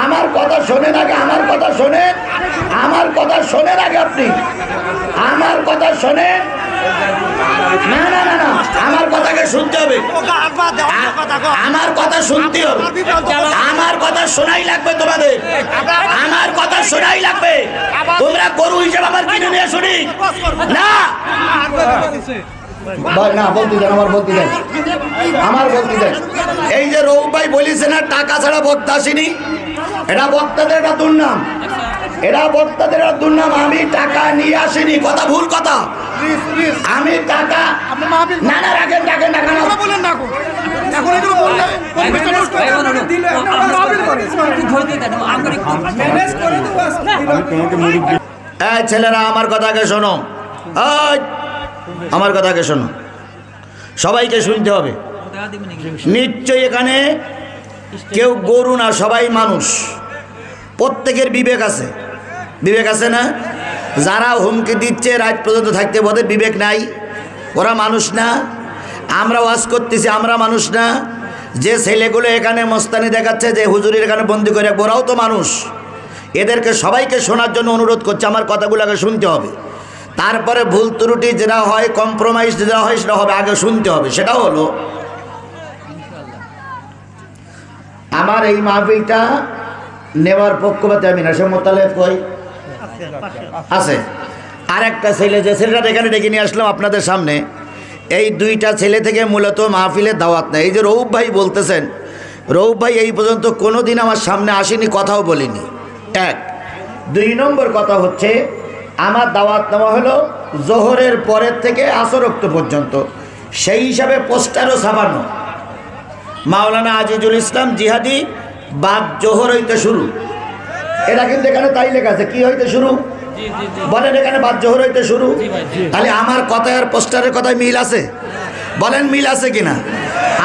আমার কথা শোনেন আগে, আমার কথা শোনেন, আমার কথা শোনেন আগে, আপনি আমার কথা শোনেন। না না না না, আমার কথাকে শুনতে হবে, আমার কথা শুনতে হবে, আমার কথা শোনাই লাগবে তোমাদের, আমার কথা শোনাই লাগবে। তোমরা গরু হিসেবে আমার কিনে নিয়ে শুনি না না, বলতে দেন, আমার বলতে দেন, আমার বলতে দেন। এই যে রৌফ ভাই বলেছে না টাকা ছাড়া বক্তা আসেনি, এটা বক্তাদের একটা দুর্নাম, এটা বক্তাদের একটা দুর্নাম। আমি টাকা নিয়ে আসিনি, কথা ভুল কথা। আমি টাকা না না রাখেন, রাখেন, রাখেন, বলেন না ছেলেরা, আমার কথাকে শোনো, আমার কথাকে শোনো, সবাইকে শুনতে হবে। নিশ্চয়ই এখানে কেউ গরু না, সবাই মানুষ, প্রত্যেকের বিবেক আছে, বিবেক আছে না? যারা হুমকি দিচ্ছে রাত পর্যন্ত থাকতে, ওদের বিবেক নাই? ওরা মানুষ না? আমরা ওয়াজ করতেছি, আমরা মানুষ না? যে ছেলেগুলো এখানে মস্তানি দেখাচ্ছে, যে হুজুরের এখানে বন্দি করে, ওরাও তো মানুষ। এদেরকে সবাইকে শোনার জন্য অনুরোধ করছে, আমার কথাগুলোকে শুনতে হবে। তারপরে ভুল ত্রুটি যেটা হয়, কম্প্রোমাইজ যেটা হয়, সেটা হবে, আগে শুনতে হবে। সেটা হলো, আমার এই মাহফিলটা নেওয়ার পক্ষপাতে আমি না, সে মোতালেব কই আছে। আর একটা ছেলে, যে ছেলেটা এখানে ডেকে নিয়ে আসলাম আপনাদের সামনে, এই দুইটা ছেলে থেকে মূলত মাহফিলের দাওয়াত নেই। এই যে রৌফ ভাই বলতেছেন, রৌফ ভাই এই পর্যন্ত কোনো দিন আমার সামনে আসেনি, কথাও বলিনি। এক, দুই নম্বর কথা হচ্ছে, আমার দাওয়াত নেওয়া হলো জোহরের পরের থেকে আসর ওয়াক্ত পর্যন্ত, সেই হিসাবে পোস্টারও ছাপানো, মাওলানা আজিজুল ইসলাম জিহাদি বাদ জোহর হইতে শুরু। এটা কিন্তু এখানে তাই লেখা আছে, কি হইতে শুরু বলেন, এখানে বাদ জোহর হইতে শুরু। তাহলে আমার কথায় আর পোস্টারের কথায় মিল আছে? বলেন মিল আছে কিনা?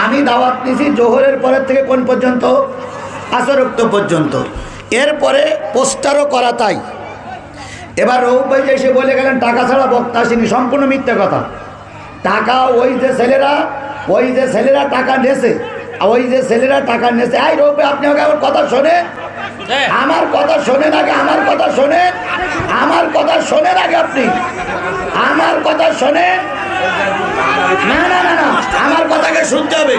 আমি দাওয়াত নিছি জোহরের পরের থেকে কোন পর্যন্ত? আসর ওয়াক্ত পর্যন্ত। এরপরে পোস্টারও করা তাই। এবার রৌফ ভাই এসে বলে গেলেন টাকা ছাড়া বক্তা আসেনি, সম্পূর্ণ মিথ্যা কথা। টাকা ওই যে ছেলেরা টাকা নেছে, ওই যে ছেলেরা টাকা নেছে। এই রৌফ ভাই, আপনি আগে আমার কথা শোনেন, আমার কথা শোনেন আগে, আমার কথা শোনেন, আমার কথা শোনেন আগে, আপনি আমার কথা শোনেন। না না না না, আমার কথাকে শুনতে হবে,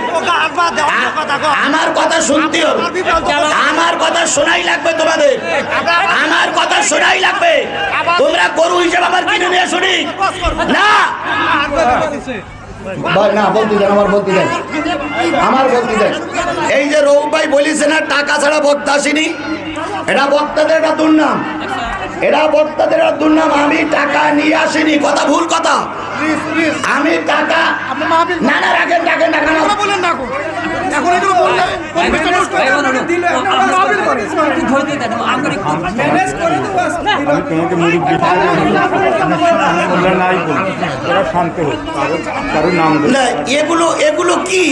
আমার কথা শুনতে হবে, আমার কথা শোনাই লাগবে তোমাদের, আমার কথা শোনাই লাগবে। তোমরা গরু হিসেবে আমার কিনে নিয়ে শুনি না না, বলতে দেন, আমার বলতে দেন, আমার বলতে দেন। এই যে রৌফ ভাই বলেছে না টাকা ছাড়া বক্তা আসেনি, এটা বক্তাদের একটা দুর্নাম, এটা বক্তাদের একটা দুর্নাম। আমি টাকা নিয়ে আসিনি, কথা ভুল কথা। আমি টাকা না না রাখেন, রাখেন, রাখেন, বলেন না এগুলো, এগুলো কি?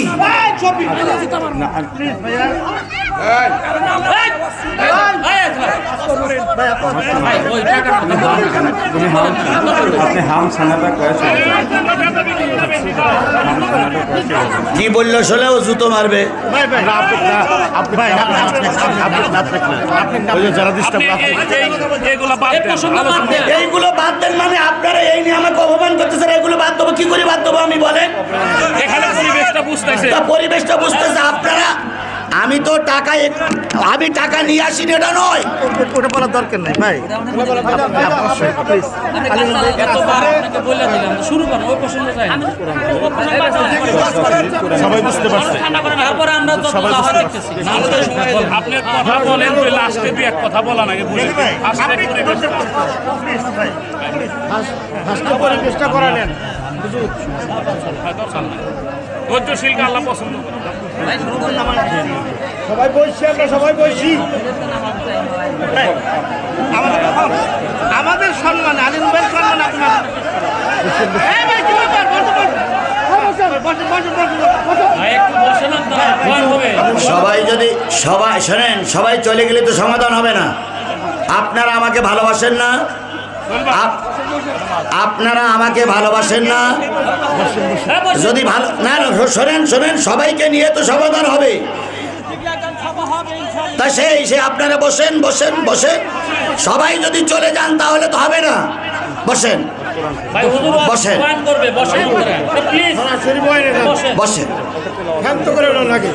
কি বললো শোলে, ও জুতো মারবে। এইগুলো বাদ দেন মানে আপনারা এই নিয়ে আমাকে অপমান করতেছেন, এগুলো বাদ দেবো কি করে? বাদ দেবো আমি, বলেন? পরিবেশটা বুঝতেছে আপনারা। আমি তো আমি টাকা নিয়ে আসিনি, এটা নয়। ওটা বলার দরকার নেই ভাই, সবাই বুঝতে পারছে। আপনার কথা বলেন, লাস্টে এক কথা বলা নাকি পরিবেশটা করালেন। ধৈর্যশীলকে আল্লাহ পছন্দ করে। সবাই বসছি, আমরা সবাই বসছি। আমাদের সম্মান, আলিম ভাইয়ের সম্মান আপনার। সবাই যদি সবাই শোনেন, সবাই চলে গেলে তো সমাধান হবে না। আপনারা আমাকে ভালোবাসেন না, আপনারা আমাকে ভালোবাসেন না। যদি ভালো না শোনেন, শোনেন, সবাইকে নিয়ে তো সমাধান হবে। তা সে আপনারা বসেন বসেন বসেন। সবাই যদি চলে যান তাহলে তো হবে না। বসেন ভাই হুজুর বসেন। বয়ান করবে, বসেন প্লিজ বসেন। বসেন। শান্ত করে না লাগে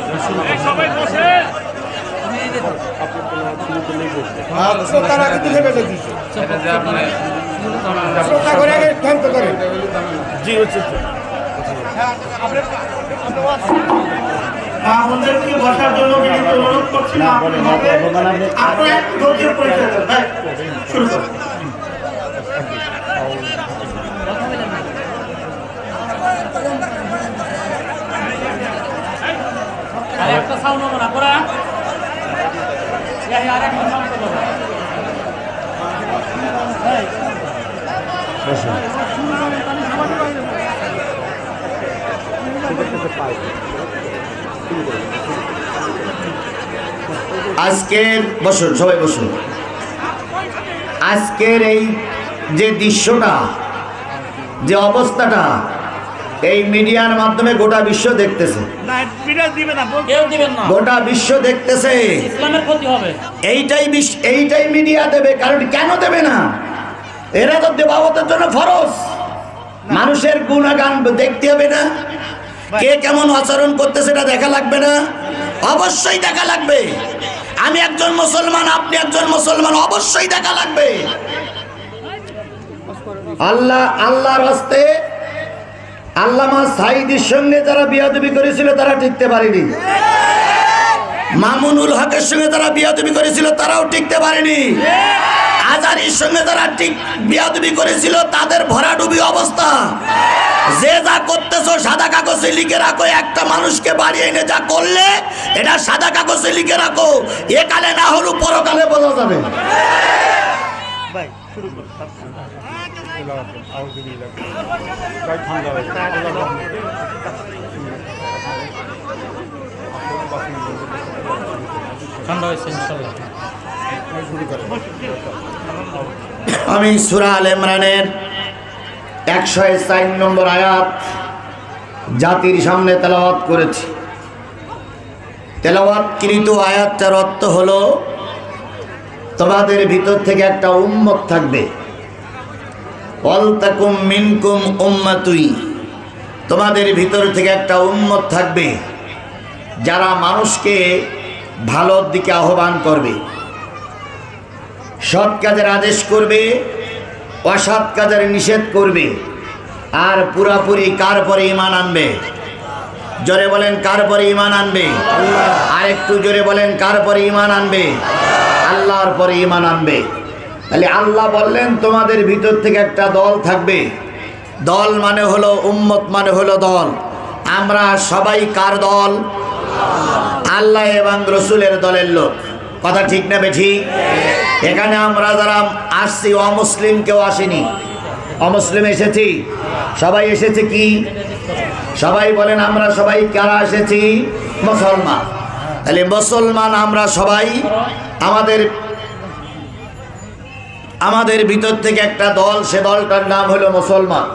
সবাই বসেন। শ্রোতারা কিন্তু ভেবে দিচ্ছে শ্রোতা করে আগে শান্ত করে জি হচ্ছে আমাদেরকে বসার জন্য বিনীত অনুরোধ করছি না, আপনারা একটু ধৈর্যের পরিচয় দেন। ভাই, শুরু করুন। আর একটা সাউন্ড হবে না পড়া। আর একটা সাউন্ড হবে। আজকের বসুন, সবাই বসুন। আজকের এই যে দৃশ্যটা, যে অবস্থাটা, এই মিডিয়ার মাধ্যমে গোটা বিশ্ব দেখতেছে, কেউ দিবেন না, গোটা বিশ্ব দেখতেছে। ইসলামের ক্ষতি হবে। এইটাই মিডিয়া দেবে। কারণ কেন দেবে না? এরা তো দেবাবতের জন্য ফরজ। মানুষের গুণগান দেখতে হবে না? কে কেমন আচরণ করতে সেটা দেখা লাগবে না? অবশ্যই দেখা লাগবে। আমি একজন মুসলমান, আপনি একজন মুসলমান, অবশ্যই দেখা লাগবে। আল্লাহর হস্তে আল্লামা সাঈদীর সঙ্গে যারা বিয়াদবি করেছিল তারা টিকতে পারেনি। মামুনুল হকের সঙ্গে যারা বিয়াদবি করেছিল তারাও টিকতে পারেনি। আজারির সঙ্গে যারা বিয়াদবি করেছিল তাদের ভরাডুবি অবস্থা। যে যা করতেছো সাদা কাগজে লিখে রাখো। একটা মানুষকে বাড়ি এনে যা করলে এটা সাদা কাগজে লিখে রাখো। একালে না হলেও পরকালে বোঝা যাবে। ঠান্ডা হয়েছে ইনশাআল্লাহ। আমি সূরা আল ইমরানের 104 নম্বর আয়াত জাতির সামনে তেলাওয়াত করেছি। তেলাওয়াতকৃত আয়াতটার অর্থ হলো, তোমাদের ভিতর থেকে একটা উম্মত থাকবে। ওয়ালতাকুম মিনকুম উম্মাতুই, তোমাদের ভিতর থেকে একটা উম্মত থাকবে যারা মানুষকে ভালোর দিকে আহ্বান করবে, সৎ কাজের আদেশ করবে, অসৎ কাজের নিষেধ করবে। আর পুরাপুরি কার পরে ঈমান আনবে? জোরে বলেন, কার পরে ঈমান আনবে? আর একটু জোরে বলেন, কার পরে ঈমান আনবে? আল্লাহর পরে ঈমান আনবে। তাহলে আল্লাহ বললেন তোমাদের ভিতর থেকে একটা দল থাকবে। দল মানে হলো উম্মত, মানে হলো দল। আমরা সবাই কার দল? আল্লাহ এবং রসুলের দলের লোক। কথা ঠিক না বেঠিক? এখানে আমরা যারা আসছি অমুসলিম কেউ আসেনি। অমুসলিম এসেছি, সবাই এসেছে কি? সবাই বলেন, আমরা সবাই কারা এসেছি? মুসলমান। তাহলে মুসলমান আমরা সবাই। আমাদের ভিতর থেকে একটা দল, সে দলটার নাম হলো মুসলমান।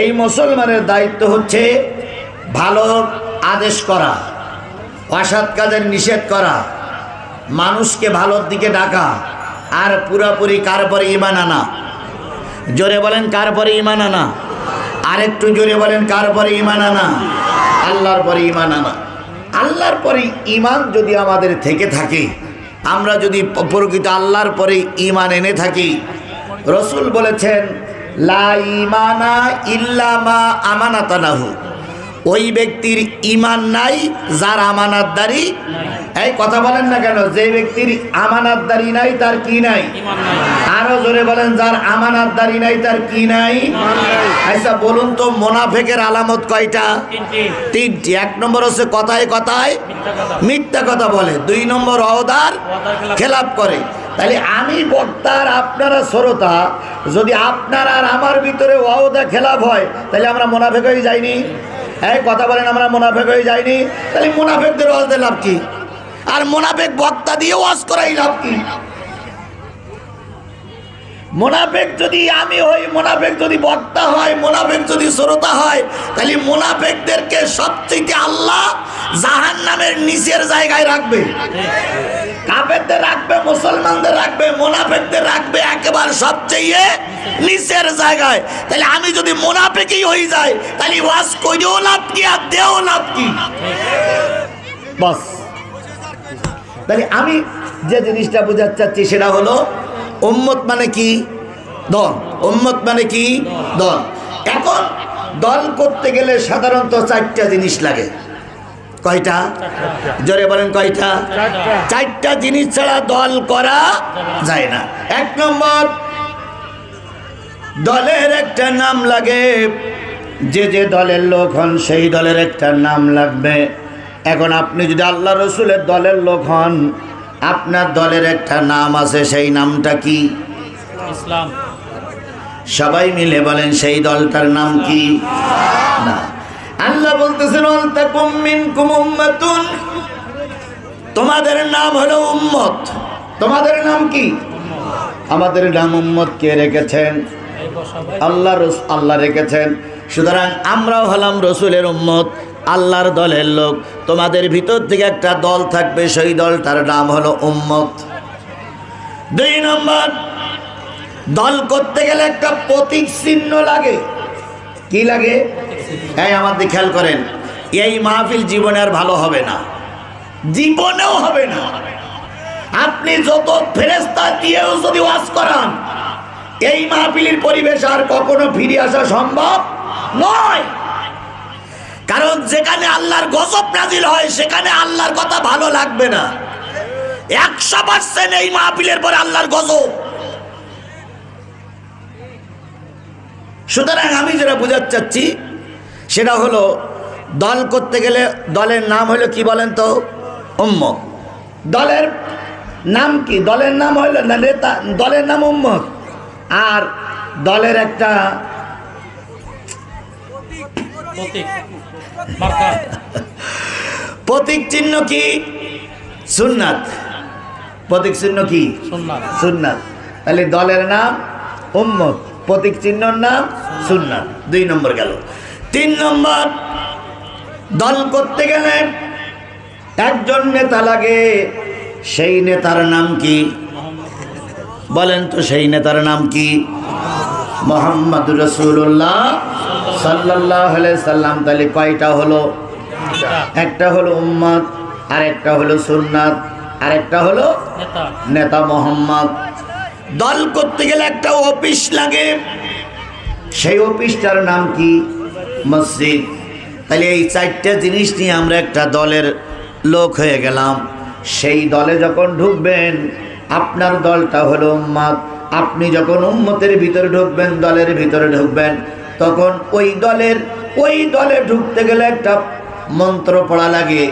এই মুসলমানের দায়িত্ব হচ্ছে ভালো আদেশ করা, অসৎ কাজের নিষেধ করা, মানুষকে ভালোর দিকে ডাকা, আর পুরাপুরি কার পরে ঈমান আনা। জোরে বলেন, কার পরে ঈমান আনা? আরেকটু জোরে বলেন, কার পরে ঈমান আনা? আল্লাহর পরে ঈমান আনা। আল্লাহর পরে ঈমান যদি আমাদের থেকে থাকে, আমরা যদি প্রকৃত আল্লাহর পরে ঈমান এনে থাকি, রসুল বলেছেন লা ঈমানা ইল্লা মা আমানাতানাহু, ওই ব্যক্তির ঈমান নাই যার আমানতদারি। এই কথা বলেন না কেন? যে ব্যক্তির আমানতদারি নাই তার কি নাই? আরো জোরে বলেন, যার আমানতদারি নাই তার কি নাই? আচ্ছা বলুন তো, মুনাফিকের আলামত কয়টা? তিনটি। এক নম্বর হচ্ছে কথায় কথায় মিথ্যা কথা বলে। 2 নম্বর ওয়াদার খেলাপ করে। তাহলে আমি বক্তার, আপনারা শ্রোতা, যদি আপনার আর আমার ভিতরে ওয়াদা খেলাপ হয় তাহলে আমরা মুনাফিক হয়ে যাইনি? এই কথা বলেন, আমরা মুনাফিক হয়ে যাইনি? তাহলে মুনাফিকদের ওয়াজ দিয়ে লাভ কি? আর মুনাফিক বক্তা দিয়ে ওয়াজ করাই লাভ কি? মুনাফিক যদি আমি হই, মুনাফিক যদি বক্তা হয়, মুনাফিক যদি শ্রোতা হয়, তাহলে মুনাফিকদেরকে সবচেয়ে আল্লাহ জাহান্নামের নিচের জায়গায় রাখবে। কাফেরদের রাখবে, মুসলমানদের রাখবে, মুনাফিকদের রাখবে একেবারে সবচেয়ে নিচের জায়গায়। তাহলে আমি যদি মুনাফিকই হয়ে যাই, তাহলে ওয়াজ কইও লাভ কি আর দেও লাভ কি? বাস। তাহলে আমি যে জিনিসটা বোঝাতে চাচ্ছি সেটা হলো উম্মত মানে কি? দল। উম্মত মানে কি? দল। এখন দল করতে গেলে সাধারণত চারটা জিনিস লাগে। কয়টা? জোরে বলেন কয়টা? চারটা জিনিস ছাড়া দল করা যায় না। এক নম্বর, দলের একটা নাম লাগে। যে যে দলের লোক হন সেই দলের একটা নাম লাগবে। এখন আপনি যদি আল্লাহ রসুলের দলের লোক হন, আপনার দলের একটা নাম আছে, সেই নামটা কি? ইসলাম। সবাই মিলে বলেন সেই দলটার নাম কি? না, আল্লাহ বলতেছেন ওয়ালতাকুম মিনকুম উম্মাতুন, তোমাদের নাম হলো উম্মত। তোমাদের নাম কি? আমাদের নাম উম্মত। কে রেখেছেন? আল্লাহ রেখেছেন। সুতরাং আমরাও হলাম রসুলের উম্মত, আল্লাহর দলের লোক। তোমাদের ভিতর থেকে একটা দল থাকবে, সেই দলটার নাম হলো উম্মত। দুই নম্বর, দল করতে গেলে একটা প্রতীক চিহ্ন লাগে। কি লাগে? এই আমাদের খেয়াল করেন, এই মাহফিল জীবনে আর ভালো হবে না, জীবনেও হবে না। আপনি যত ফেরেশতা দিয়েও যদি ওয়াজ করান, এই মাহফিলের পরিবেশ আর কখনো ফিরে আসা সম্ভব নয়। কারণ যেখানে আল্লাহর গজব নাজিল হয়, সেখানে আল্লাহর কথা ভালো লাগবে না। 100% এই মাহফিলের পরে আল্লাহর গজব। সুতরাং আমি যেটা বোঝাতে চাচ্ছি সেটা হলো, দল করতে গেলে দলের নাম হলো কি বলেন তো? উম্মত। দলের নাম কি? দলের নাম হলো না নেতা, দলের নাম উম্মত। আর দলের একটা প্রতীক চিহ্ন কি? সুন্নাত। প্রতীক চিহ্ন কি? সুন্নাত। তাহলে দলের নাম উম্মত, প্রতীক চিহ্নর নাম সুন্নাত। 2 নম্বর গেল। 3 নম্বর, দল করতে গেলে একজন নেতা লাগে। সেই নেতার নাম কি? বলেন তো, সেই নেতার নাম কি? মুহাম্মদুর রাসূলুল্লাহ সাল্লাল্লাহু আলাইহি সাল্লাম। তাহলে কয়টা হলো? একটা হলো উম্মত, আর একটা হলো সুন্নাত, আর একটা হলো নেতা মুহাম্মদ। দল করতে গেলে একটা অফিস লাগে। সেই অফিসটার নাম কি? মসজিদ। তাহলে এই চারটা জিনিস নিয়ে আমরা একটা দলের লোক হয়ে গেলাম। সেই দলে যখন ঢুকবেন, আপনার দলটা হলো উম্মত। আপনি যখন উম্মতের ভিতরে ঢুকবেন, দলের ভিতরে ঢুকবেন, তখন ওই দলে ঢুকতে গেলে একটা মন্ত্র পড়া লাগে।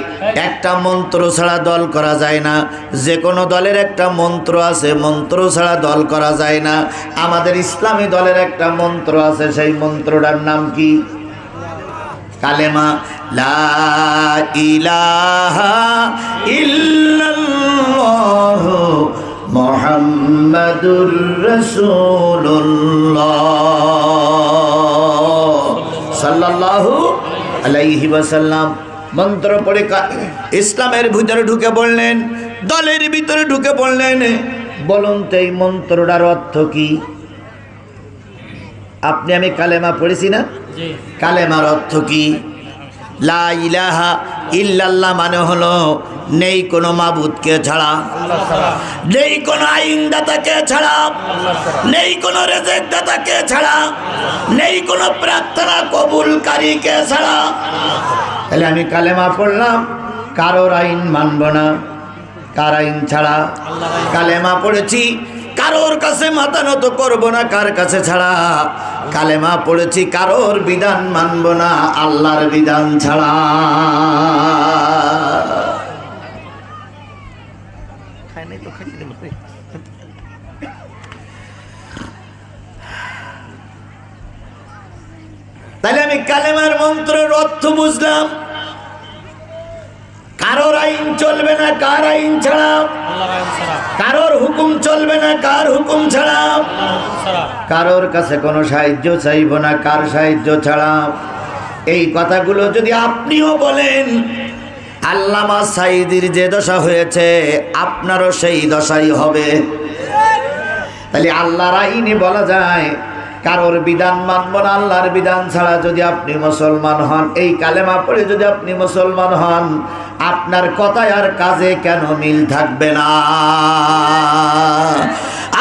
একটা মন্ত্র ছাড়া দল করা যায় না। যে কোনো দলের একটা মন্ত্র আছে, মন্ত্র ছাড়া দল করা যায় না। আমাদের ইসলামী দলের একটা মন্ত্র আছে, সেই মন্ত্রটার নাম কি? কালেমা। লা ইলাহা ইল্লাল্লাহু মুহাম্মাদুর রাসূলুল্লাহ সাল্লাল্লাহু আলাইহি ওয়াসাল্লাম। মন্ত্র পড়ে ইসলামের ভিতরে ঢুকে পড়লেন, দলের ভিতরে ঢুকে পড়লেন। বলুন তো এই মন্ত্রটার অর্থ কি? আপনি আমি কালেমা পড়েছি না? কালেমার অর্থ কি? লা ইলাহা ইল্লাল্লাহ মানে হলো নেই কোনো মাবুদকে ছাড়া, নেই কোনো আইনদাতাকে ছাড়া, নেই কোনো রেজেকদাতাকে ছাড়া, নেই কোনো প্রার্থনা কবুলকারীকে ছাড়া। তাহলে আমি কালেমা পড়লাম, কারোর আইন মানব না, কার আইন ছাড়া। কালেমা পড়েছি, কারোর কাছে মাথা নত করব না, কার কাছে ছাড়া। কালেমা পড়েছি, কারোর বিধান মানব না, আল্লাহর বিধান ছাড়া। তাহলে আমি কালেমার মন্ত্রের অর্থ বুঝলাম। কারোর আইন চলবে না, কার আইন ছাড়া। কারোর হুকুম চলবে না, কার হুকুম ছাড়া। কারোর কাছে কোনো সাহায্য চাইব না, কার সাহায্য ছাড়া। এই কথাগুলো যদি আপনিও বলেন, আল্লামা সাঈদীর যে দশা হয়েছে আপনারও সেই দশাই হবে। তাহলে আল্লাহর আইনে বলা যায় কারোর বিধান মানব না, আল্লাহর বিধান ছাড়া যদি আপনি মুসলমান হন, এই কালেমা পড়ে যদি আপনি মুসলমান হন, আপনার কথায় আর কাজে কেন মিল থাকবে না?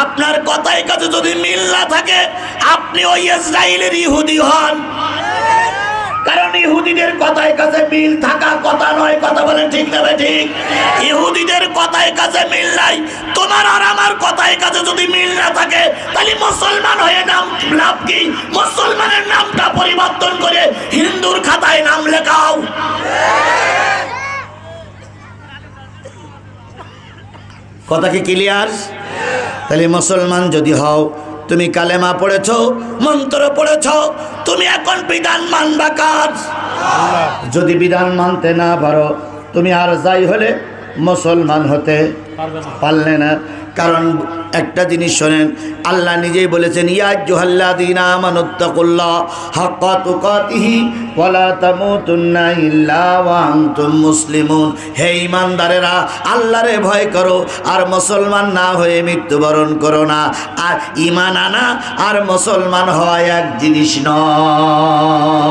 আপনার কথায় কাজে যদি মিল না থাকে, আপনি ওই ইসরায়েলের ইহুদি হন। কারণ ইহুদিদের কথায় কাজে মিল থাকা কথা নয়, কথা বলেন ঠিক না ঠিক? ইহুদিদের কথায় কাজে মিল নাই, তোমার আর আমার কথায় কাজে যদি মিল না থাকে, তাহলে মুসলমান হয়ে নাম লাভ কি? মুসলমানের নামটা পরিবর্তন করে হিন্দুর খাতায় নাম লেখাও। কথা কি ক্লিয়ার? তাহলে মুসলমান যদি হও, তুমি কালেমা পড়েছ, মন্ত্র পড়েছ, তুমি এখন বিধান মানবা কাজ। যদি বিধান মানতে না পারো, তুমি আর যাই হলে মুসলমান হতে পারলে না। কারণ একটা জিনিস শোনেন, আল্লাহ নিজেই বলেছেন, ইয়া আইয়ুহাল্লাযীনা আমানুত্তাকুল্লাহ হাক্কা তুকাতিহি ওয়া লা তামুতুন্না ইল্লা ওয়া আনতুম মুসলিমুন। হে ঈমানদারেরা, আল্লাহরে ভয় করো আর মুসলমান না হয়ে মৃত্যুবরণ করো না। আর ঈমান আনা আর মুসলমান হওয়া এক জিনিস নয়।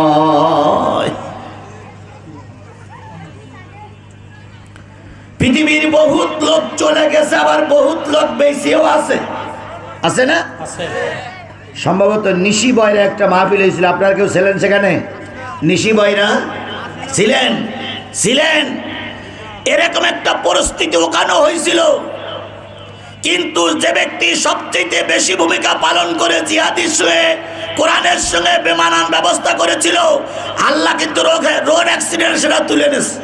পৃথিবীর বহুত লোক চলে গেছে, আবার বহুত লোক বেঁচেও আছে, আছে না? সম্ভবত নিশি বয়রা একটা মাহফিল হয়েছিল, আপনারা কেউ ছিলেন সেখানে? নিশি বয়রা ছিলেন। এরকম একটা পরিস্থিতি ওখানে হয়েছিল, কিন্তু যে ব্যক্তি সবচেয়ে বেশি ভূমিকা পালন করে জিহাদির সঙ্গে কোরআনের সঙ্গে বেমানান ব্যবস্থা করেছিল, আল্লাহ কিন্তু রোড অ্যাক্সিডেন্ট সেটা তুলে নিয়েছে।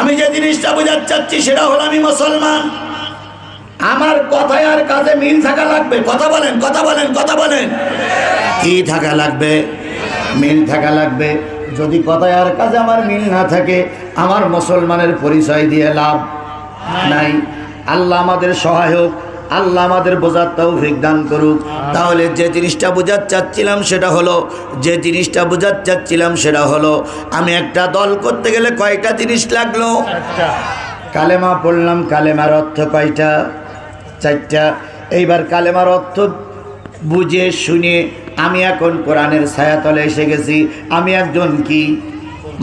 আমি যে জিনিসটা বোঝাতে চাচ্ছি সেটা হলো, আমি মুসলমান, আমার কথায় আর কাজে মিল থাকা লাগবে। কথা বলেন, কথা বলেন, কথা বলেন। কি থাকা লাগবে? মিল থাকা লাগবে। যদি কথায় আর কাজে আমার মিল না থাকে, আমার মুসলমানের পরিচয় দিয়ে লাভ নাই। আল্লাহ আমাদের সহায়ক, আল্লাহ আমাদের বোঝার তৌফিক দান করুক। তাহলে যে জিনিসটা বোঝাতে চাচ্ছিলাম সেটা হলো আমি একটা দল করতে গেলে কয়টা জিনিস লাগলো? কালেমা পড়লাম, কালেমার অর্থ কয়টা? 4টা। এইবার কালেমার অর্থ বুঝে শুনে আমি এখন কোরআনের ছায়াতলে এসে গেছি, আমি একজন কি?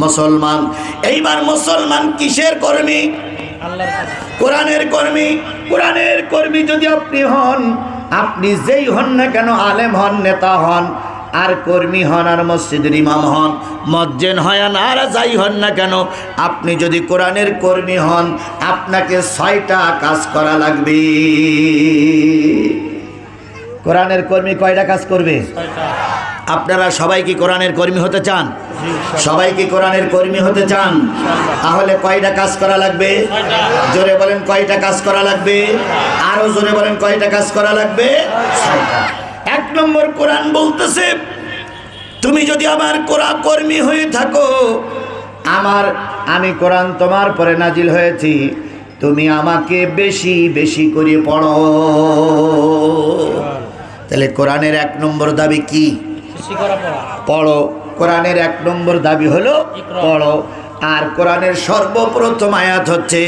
মুসলমান। এইবার মুসলমান কিসের কর্মী? কোরআনের কর্মী। কোরআনের কর্মী যদি আপনি হন, আপনি যেই হন না কেন, আলেম হন, নেতা হন, আর কর্মী হন, আর মসজিদের ইমাম হন, মজ্জেন হন, আর যাই হন না কেন, আপনি যদি কোরআনের কর্মী হন, আপনাকে 6টা কাজ করা লাগবে। কোরআনের কর্মী কয়টা কাজ করবে? আপনারা সবাই কি কোরআনের কর্মী হতে চান? সবাই কি কোরআনের কর্মী হতে চান? তাহলে কয়টা কাজ করা লাগবে? জোরে বলেন, কয়টা কাজ করা লাগবে? আরো জোরে বলেন, কয়টা কাজ করা লাগবে? 6টা। 1 নম্বর, কোরআন বলতেছে, তুমি যদি আমার কোরআন কর্মী হয়ে থাকো, আমি কোরআন তোমার পরে নাজিল হয়েছি, তুমি আমাকে বেশি বেশি করে পড়ো। তাহলে কোরআনের 1 নম্বর দাবি কি? পড়ো। কোরআনের 1 নম্বর দাবি হলো পড়ো। আর কোরআনের সর্বপ্রথম আয়াত হচ্ছে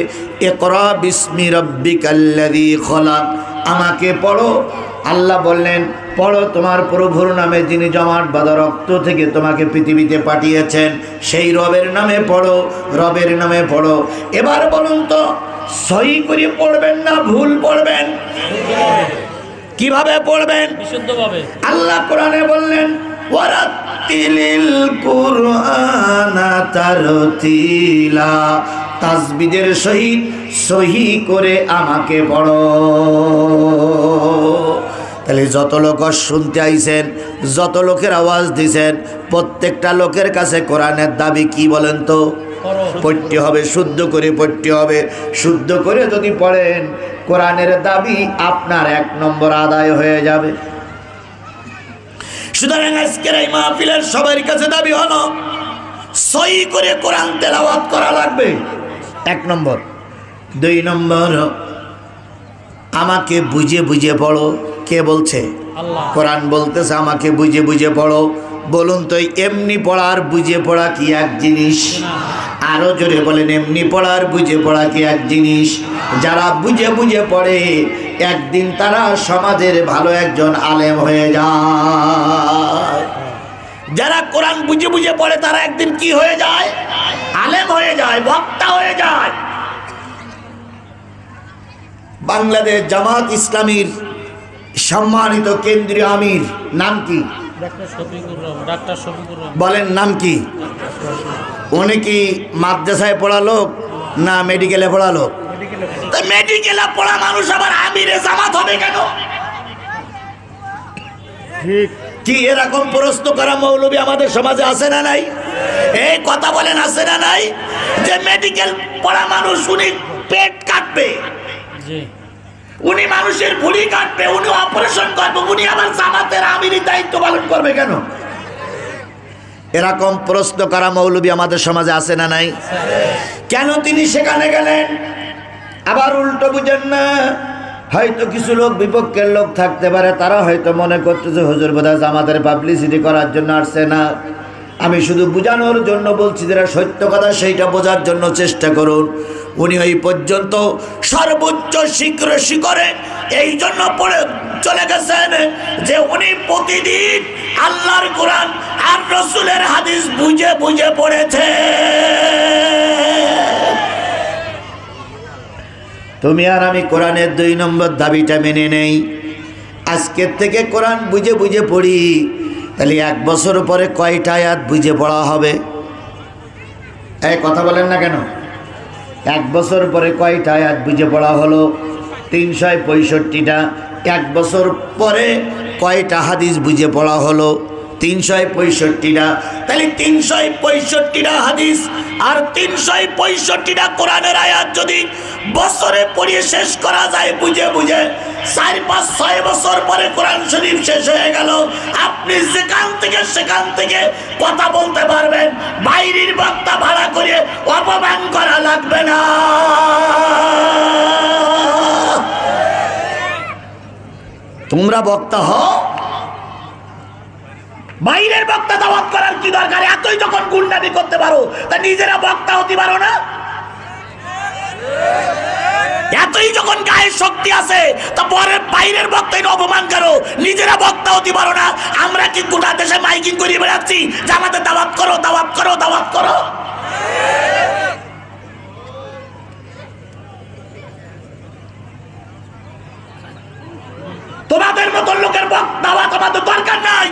ইকরা বিসমি রাব্বিকাল্লাযী খলাক। আমাকে পড়ো। আল্লাহ বললেন, পড়ো তোমার প্রভুর নামে, যিনি জমাট বাঁধা রক্ত থেকে তোমাকে পৃথিবীতে পাঠিয়েছেন, সেই রবের নামে পড়ো, রবের নামে পড়ো। এবার বলুন তো, সহি করে পড়বেন না ভুল পড়বেন? কিভাবে পড়বেন? বিশুদ্ধভাবে। আল্লাহ কোরআনে বললেন, ওয়ারাতিলিল কুরআনা তারতিলা, তাসবিদের সহিত সহি করে আমাকে পড়ো। তাহলে যত লোক শুনতে আইছেন, যত লোকের আওয়াজ দিছেন, প্রত্যেকটা লোকের কাছে কোরআনের দাবি কি বলেন তো? পড়তে হবে, শুদ্ধ করে পড়তে হবে। শুদ্ধ করে যদি পড়েন, কোরআনের দাবি আপনার 1 নম্বর আদায় হয়ে যাবে। সুতরাং আজকের এই মাহফিলের সবার কাছে দাবি হলো, সহি করে কোরআন তেলাওয়াত করা লাগবে, 1 নম্বর। 2 নম্বর, আমাকে বুঝে বুঝে পড়ো। কে বলছে? আল্লাহ। কোরআন বলতেছে আমাকে বুঝে বুঝে পড়ো। বলুন তো এমনি পড়া আর বুঝে পড়া কি এক জিনিস? আরো জোরে বলেন, এমনি পড়া আর বুঝে পড়া কি এক জিনিস? যারা বুঝে বুঝে পড়ে একদিন তারা সমাজের ভালো একজন আলেম হয়ে যায়। যারা কোরআন বুঝে বুঝে পড়ে তারা একদিন কি হয়ে যায়? আলেম হয়ে যায়, বক্তা হয়ে যায়। বাংলাদেশ জামাত ইসলামীর সম্মানিত কেন্দ্রীয় আমির নাম কি বলেন? নাম কি? উনি কি মাদ্রাসায় পড়া লোক না মেডিকেলে পড়া লোক? মেডিকেলে পড়া মানুষ আবার আমিরে জামাত হবে কেন? কি এরকম প্রশ্ন করা মৌলবী আমাদের সমাজে আছে না নাই? এই কথা বলেন, আছে না নাই? যে মেডিকেল পড়া মানুষ উনি পেট কাটবে, উনি মানুষের ভুঁড়ি কাটবে, উনি অপারেশন করবে, উনি আবার জামাতের আমিরি দায়িত্ব পালন করবে কেন? এরকম প্রশ্ন করা মৌলবী আমাদের সমাজে আছে না নাই? কেন তিনি সেখানে গেলেন? আবার উল্টো বুঝেন না, হয়তো কিছু লোক বিপক্ষের লোক থাকতে পারে, তারা হয়তো মনে করছে যে হুজুর বোধহয় জামাতের পাবলিসিটি করার জন্য আসছে না। আমি শুধু বোঝানোর জন্য বলছি, যেটা সত্য কথা সেইটা বোঝার জন্য চেষ্টা করুন। উনি ওই পর্যন্ত সর্বোচ্চ শিখরে এই জন্য পড়ে চলে গেছেন যে উনি প্রতিদিন আল্লাহর কোরআন আর রসুলের হাদিস বুঝে বুঝে পড়েছে। তুমি আর আমি কোরআনের 2 নম্বর দাবিটা মেনে নেই, আজকের থেকে কোরআন বুঝে বুঝে পড়ি, তাহলে 1 বছর পরে কয়টা আয়াত বুঝে পড়া হবে? এই কথা বলেন না কেন? 1 বছর পরে কয়টা আয়াত বুঝে পড়া হলো? 365টা। 1 বছর পরে কয়টা হাদিস বুঝে পড়া হলো? 365টা। তাহলে 365টা হাদিস আর 365টা কোরআনের আয়াত যদি বছরে পড়িয়ে শেষ করা যায় বুঝে বুঝে, 4, 5, 6 বছর পরে কোরআন শরীফ শেষ হয়ে গেল। আপনি যেখান থেকে সেখান থেকে কথা বলতে পারবেন, বাইরের বক্তা ভাড়া করে অপমান করা লাগবে না। তোমরা বক্তা হও, বাইরের বক্তা দাওয়াত করার কি দরকার? এতই যখন গুন্ডামি করতে পারো তা নিজেরা বক্তা হতে পারো না? এতই যখন গায়ের শক্তি আছে তা পরে বাইরের বক্তাই অপমান করো, নিজেরা বক্তা হতে পারো না? আমরা কি গোটা দেশে মাইকিং করে বেড়াচ্ছি যে আমাদের দাওয়াত করো, দাওয়াত করো, দাওয়াত করো? তোমাদের মতো লোকের দাওয়াত আমাদের দরকার নাই।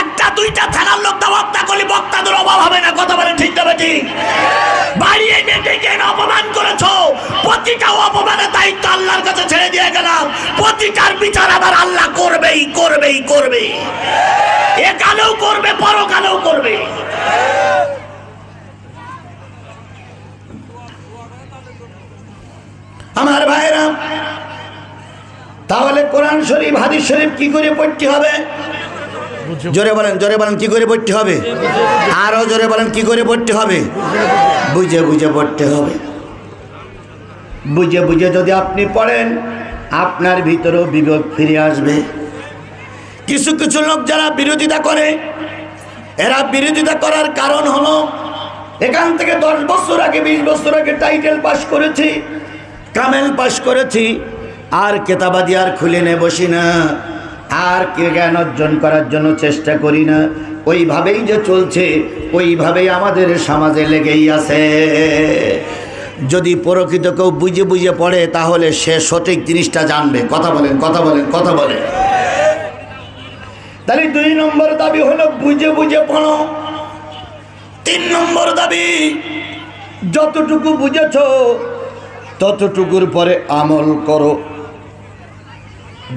1টা 2টা থানার লোক দাওয়াত না করলে বক্তাদের অভাব হবে না। কথা বলে ঠিক তবে ঠিক? বাড়িয়ে মেয়েকে অপমান করেছো, প্রতিটা অপমানের দায়িত্ব আল্লাহর কাছে ছেড়ে দিয়ে গেলাম। প্রতিটার বিচার আবার আল্লাহ করবেই করবেই করবে, একালেও করবে, পরকালেও করবে। আমার ভাইরা, তাহলে কোরআন শরীফ হাদিস শরীফ কি করে পড়তে হবে? জোরে বলেন, জোরে বলেন, কি করে পড়তে হবে? আরো জোরে বলেন, কি করে পড়তে হবে? বুঝে বুঝে পড়তে হবে। বুঝে বুঝে যদি আপনি পড়েন, আপনার ভিতরেও বিবেক ফিরে আসবে। কিছু কিছু লোক যারা বিরোধিতা করে, এরা বিরোধিতা করার কারণ হলো এখান থেকে 10 বছর আগে 20 বছর আগে টাইটেল পাস করেছি, কামেল পাস করেছি, আর কেতাবাদি আর খুলে নে বসি না, আর কে জ্ঞান অর্জন করার জন্য চেষ্টা করি না। ওইভাবেই যে চলছে, ওইভাবেই আমাদের সমাজে লেগেই আছে। যদি প্রকৃত কেউ বুঝে বুঝে পড়ে তাহলে সে সঠিক জিনিসটা জানবে। কথা বলেন, কথা বলেন, কথা বলেন। তাহলে 2 নম্বর দাবি হলো বুঝে বুঝে পড়ো। 3 নম্বর দাবি, যতটুকু বুঝেছো ততটুকুর পরে আমল করো।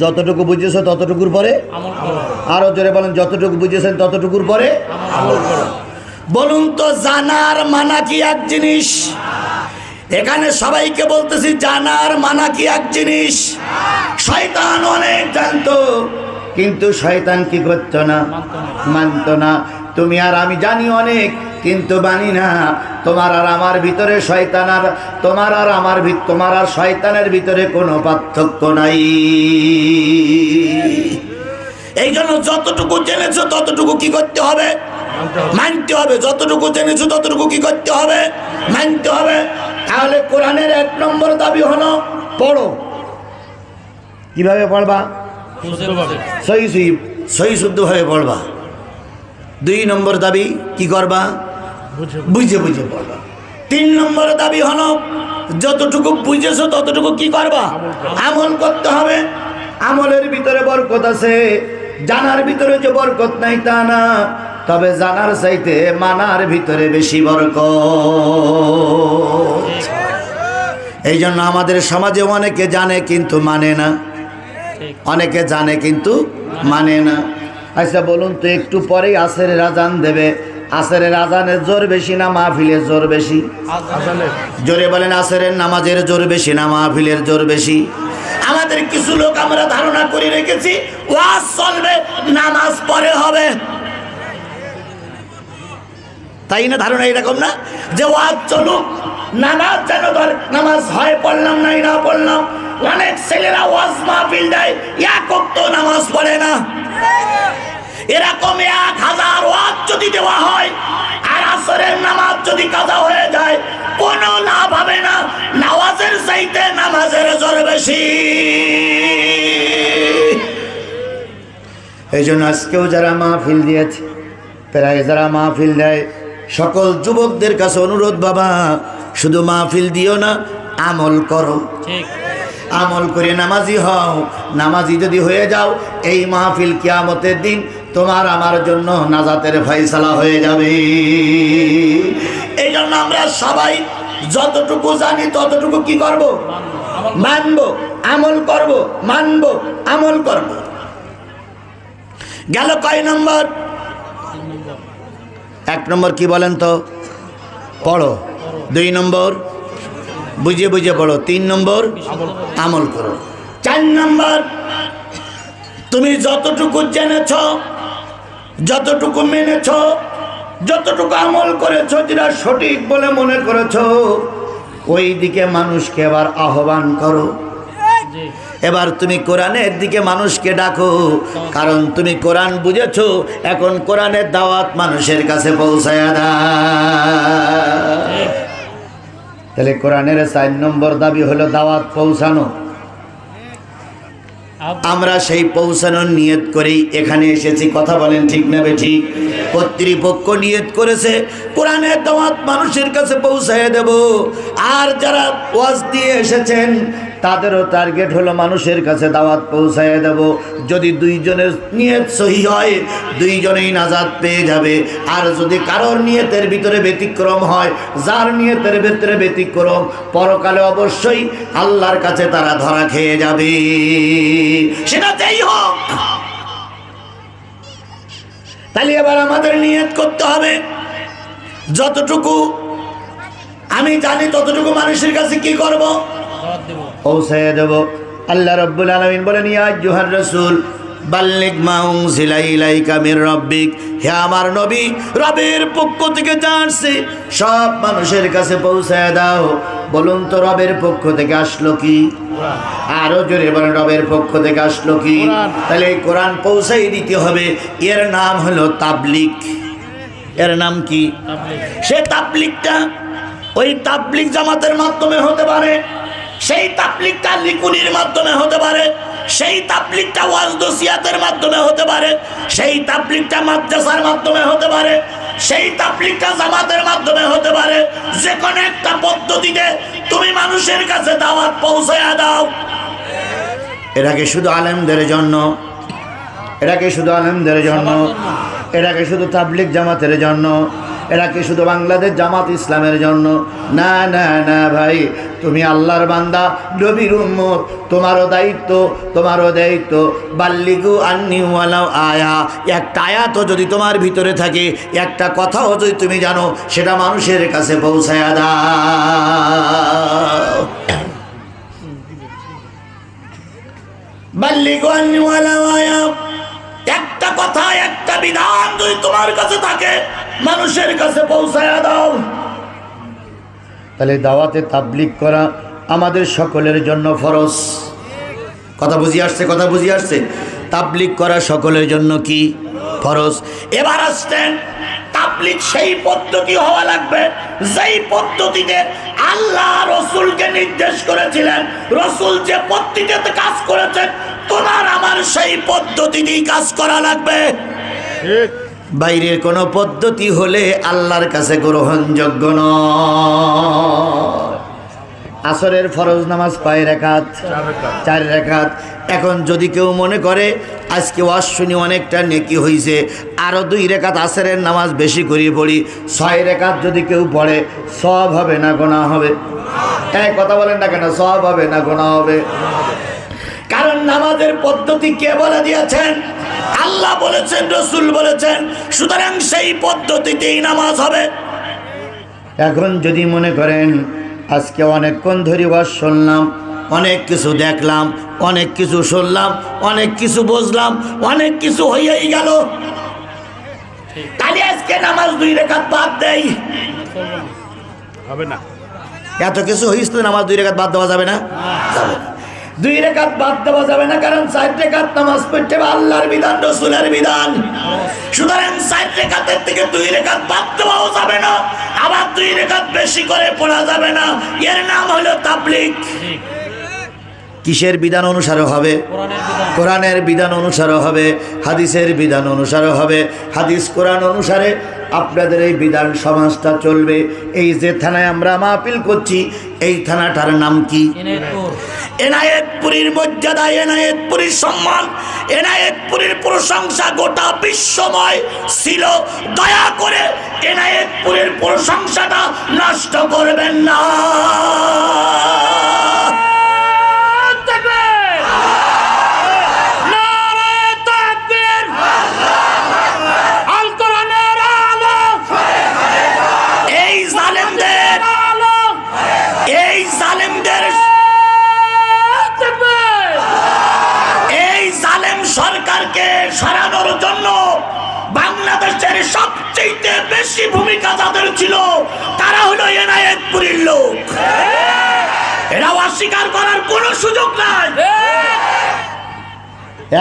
যতটুকু বুঝেছো ততটুকুর পরে আমল করো। আরো জোরে বলেন, যতটুকু বুঝেছেন ততটুকুর পরে আমল করো। বলুন তো, জানার মানা কি এক জিনিস? এখানে সবাইকে বলতেছি, জানার মানা কি এক জিনিস? শয়তান অনেক জানতো, কিন্তু শয়তান কি করতো না? মানতো না। তুমি আর আমি জানি অনেক, কিন্তু মানি না। তোমার আর আমার ভিতরে শয়তান, আর তোমার আর আমার তোমার আর শয়তানের ভিতরে কোনো পার্থক্য নাই। এই জন্য যতটুকু জেনেছো ততটুকু কি করতে হবে? মানতে হবে। যতটুকু জেনেছো ততটুকু কি করতে হবে? মানতে হবে। তাহলে কোরআনের 1 নম্বর দাবি হলো পড়ো। কিভাবে পড়বা? সহি শুদ্ধভাবে পড়বা। 2 নম্বর দাবি কি করবা? বুঝে বুঝে পড়বা। 3 নম্বর দাবি হলো যতটুকু বুঝেছো ততটুকু কি করবা? আমল করতে হবে। আমলের ভিতরে বরকত আছে, জানার ভিতরে যে বরকত নাই তা না, তবে জানার চাইতে মানার ভিতরে বেশি বরকত। এই জন্য আমাদের সমাজে অনেকে জানে কিন্তু মানে না, অনেকে জানে কিন্তু মানে না। আচ্ছা বলুন তো, একটু পরেই আসরের আজান দেবে, আসরের আজানের জোর বেশি না মাহফিলের জোর বেশি? জোরে বলেন, আসরের নামাজের জোর বেশি না মাহফিলের জোর বেশি? আমাদের কিছু লোক আমরা ধারণা করে রেখেছি ওয়াজ চলবে, নামাজ পরে হবে, তাই না? ধারণা এরকম না যে ওয়াজ চলুক, নামাজ যেন নামাজ হয় পড়লাম নাই না পড়লাম। অনেক ছেলেরা ওয়াজ মাহফিল দেয়, এক ওয়াক্ত নামাজ পড়ে না। এরকম 1000 ওয়াজ যদি দেওয়া হয় আর আসরের নামাজ যদি কাজা হয়ে যায়, কোনো লাভ হবে না। নামাজের চাইতে নামাজের জোর বেশি। এই জন্য আজকেও যারা মাহফিল দিয়েছে, প্রায় যারা মাহফিল দেয়, সকল যুবকদের কাছে অনুরোধ, বাবা শুধু মাহফিল দিও না, আমল করো। আমল করে নামাজি হও। নামাজি যদি হয়ে যাও, এই মাহফিল কিয়ামতের দিন তোমার আমার জন্য নাজাতের ফয়সালা হয়ে যাবে। এই জন্য আমরা সবাই যতটুকু জানি ততটুকু কি করব? মানবো, আমল করব, মানবো, আমল করব। গেল কয় নম্বর? 1 নম্বর কি বলেন তো? পড়ো। 2 নম্বর বুঝে বুঝে পড়ো। 3 নম্বর আমল করো। 4 নম্বর তুমি যতটুকু জেনেছ, যতটুকু মেনেছ, যতটুকু আমল করেছ, যেটা সঠিক বলে মনে করেছ, ওই দিকে মানুষকে এবার আহ্বান করো। এবার তুমি কোরআনের দিকে মানুষকে ডাকো, কারণ তুমি কোরআন বুঝেছো, এখন কোরআনের দাওয়াত মানুষের কাছে পৌঁছায়া দাও। তাহলে কোরআনের 4 নম্বর দাবি হলো দাওয়াত পৌঁছানো। আমরা সেই পৌঁছানোর নিয়ত করেই এখানে এসেছি। কথা বলেন ঠিক না বেঠিক? কর্তৃপক্ষ নিয়ত করেছে কোরআনের দাওয়াত মানুষের কাছে পৌঁছায় দেব। আর যারা ওয়াজ দিয়ে এসেছেন তাদেরও টার্গেট হলো মানুষের কাছে দাওয়াত পৌঁছায় দেব। যদি 2 জনের নিয়ত সহি হয়, 2 জনেই নাজাত পেয়ে যাবে। আর যদি কারোর নিয়তের ভিতরে ব্যতিক্রম হয়, যার নিয়তের ভিতরে ব্যতিক্রম, পরকালে অবশ্যই আল্লাহর কাছে তারা ধরা খেয়ে যাবে। সেটা যেই হোক। তাহলে এবার আমাদের নিয়ত করতে হবে, যতটুকু আমি জানি ততটুকু মানুষের কাছে কি করব? পৌঁছায় দেব। আল্লাহ রাব্বুল আলামিন বলেন, ইয়া আইয়ুহার রাসূল বাল্লিগ মা উনজিলা ইলাইকা মির রাব্বিক, হে আমার নবী, রবের পক্ষ থেকে যা আসছে সব মানুষের কাছে পৌঁছায় দাও। বলুন তো, রবের পক্ষ থেকে আসলো কি? আরো জোরে বলেন, রবের পক্ষ থেকে আসলো কি? তাহলে এই কোরআন পৌঁছাই দিতে হবে। এর নাম হলো তাবলীগ। এর নাম কি? সে তাবলীগটা ওই তাবলীগ জামাতের মাধ্যমে হতে পারে, সেই তাবলীগটা লিকুনির মাধ্যমে হতে পারে, সেই তাবলীগটা ওয়াজ নসিহতের মাধ্যমে হতে পারে, সেই তাবলীগটা মাদ্রাসার মাধ্যমে হতে পারে, সেই তাবলীগটা জামাতের মাধ্যমে হতে পারে। যে কোনো একটা পদ্ধতিতে তুমি মানুষের কাছে দাওয়াত পৌঁছায়া দাও। এটাকে শুধু আলেমদের জন্য, এটাকে শুধু আলেমদের জন্য, এটাকে শুধু তাবলীগ জামাতের জন্য, এটাকে শুধু বাংলাদেশ জামাত ইসলামের জন্য না। না না ভাই, তুমি আল্লাহর বান্দা, নবীর উম্মত, তোমারও দায়িত্ব, তোমারও দায়িত্ব। বাল্লিগু আন্নি ওয়ালাউ আয়া, একটা আয়াতও যদি তোমার ভিতরে থাকে, একটা কথাও যদি তুমি জানো, সেটা মানুষের কাছে পৌঁছায়া দাও। বাল্লিগু আন্নি ওয়ালাউ আয়া, একটা কথা, একটা বিধান যদি তোমার কাছে থাকে, মানুষের কাছে পৌঁছায়া দাও। তাহলে দাওয়াতে তাবলীগ করা আমাদের সকলের জন্য ফরজ। কথা বুঝিয়ে আসছে? কথা বুঝিয়ে আসছে? তাবলীগ করা সকলের জন্য কি ফরজ। এবার আসছেন তাবলীগ সেই পদ্ধতি হওয়া লাগবে যেই পদ্ধতিতে আল্লাহ রসুলকে নির্দেশ করেছিলেন, রসুল যে পদ্ধতিতে কাজ করেছেন তোমার আমার সেই পদ্ধতিতেই কাজ করা লাগবে। বাইরের কোনো পদ্ধতি হলে আল্লাহর কাছে গ্রহণযোগ্য নয়। আসরের ফরজ নামাজ কয় রাকাত? 4 রাকাত। এখন যদি কেউ মনে করে আজকে ওয়াজ শুনি অনেকটা নেকি হয়েছে, আরও 2 রাকাত আসরের নামাজ বেশি করে পড়ি, 6 রাকাত যদি কেউ পড়ে সওয়াব হবে না গুনাহ হবে? এক কথা বলেন না কেন, সওয়াব হবে না গুনাহ হবে? কারণ নামাজের পদ্ধতি কে বলে দিয়েছেন? আল্লাহ বলেছেন, রসুল বলেছেন, সুতরাং সেই পদ্ধতিতেই নামাজ হবে। এখন যদি মনে করেন আজকে অনেকক্ষণ ধরে ওয়াজ শুনলাম, অনেক কিছু দেখলাম, অনেক কিছু শুনলাম, অনেক কিছু বুঝলাম, অনেক কিছু হয়েই গেল, তাহলে আজকে নামাজ 2 রাকাত বাদ দেই, হবে না। এত কিছু হয়েছে নামাজ 2 রাকাত বাদ দেওয়া যাবে না? যাবে না। 2 রাকাত বাদ দেওয়া যাবে না, কারণ 4 রাকাত নামাজ পড়তে হবে আল্লাহর বিধান, রসুলের বিধান। সুতরাং 4 রাকাতের থেকে 2 রাকাত বাদ দেওয়াও যাবে না, আবার 2 রাকাত বেশি করে পড়া যাবে না। এর নাম হলো তাবলীগ। কিসের বিধান অনুসারে হবে? কোরআনের বিধান অনুসারে হবে, হাদিসের বিধান অনুসারে হবে। হাদিস কোরআন অনুসারে আপনাদের এই বিধান সমাজটা চলবে। এই যে থানায় আমরা মাহফিল করছি, এই থানাটার নাম কি? এনায়েতপুরীর মর্যাদা, এনায়েতপুরীর সম্মান, এনায়েতপুরীর প্রশংসা গোটা বিশ্বময় ছিল। দয়া করে এনায়েতপুরীর প্রশংসাটা নষ্ট করবেন না। সরকারকে সরানোর জন্য বাংলাদেশের সবচেয়ে বেশি ভূমিকা যাদের ছিল তারা হলো এনায়েতপুরীর লোক। এরা অস্বীকার করার কোনো সুযোগ নাই।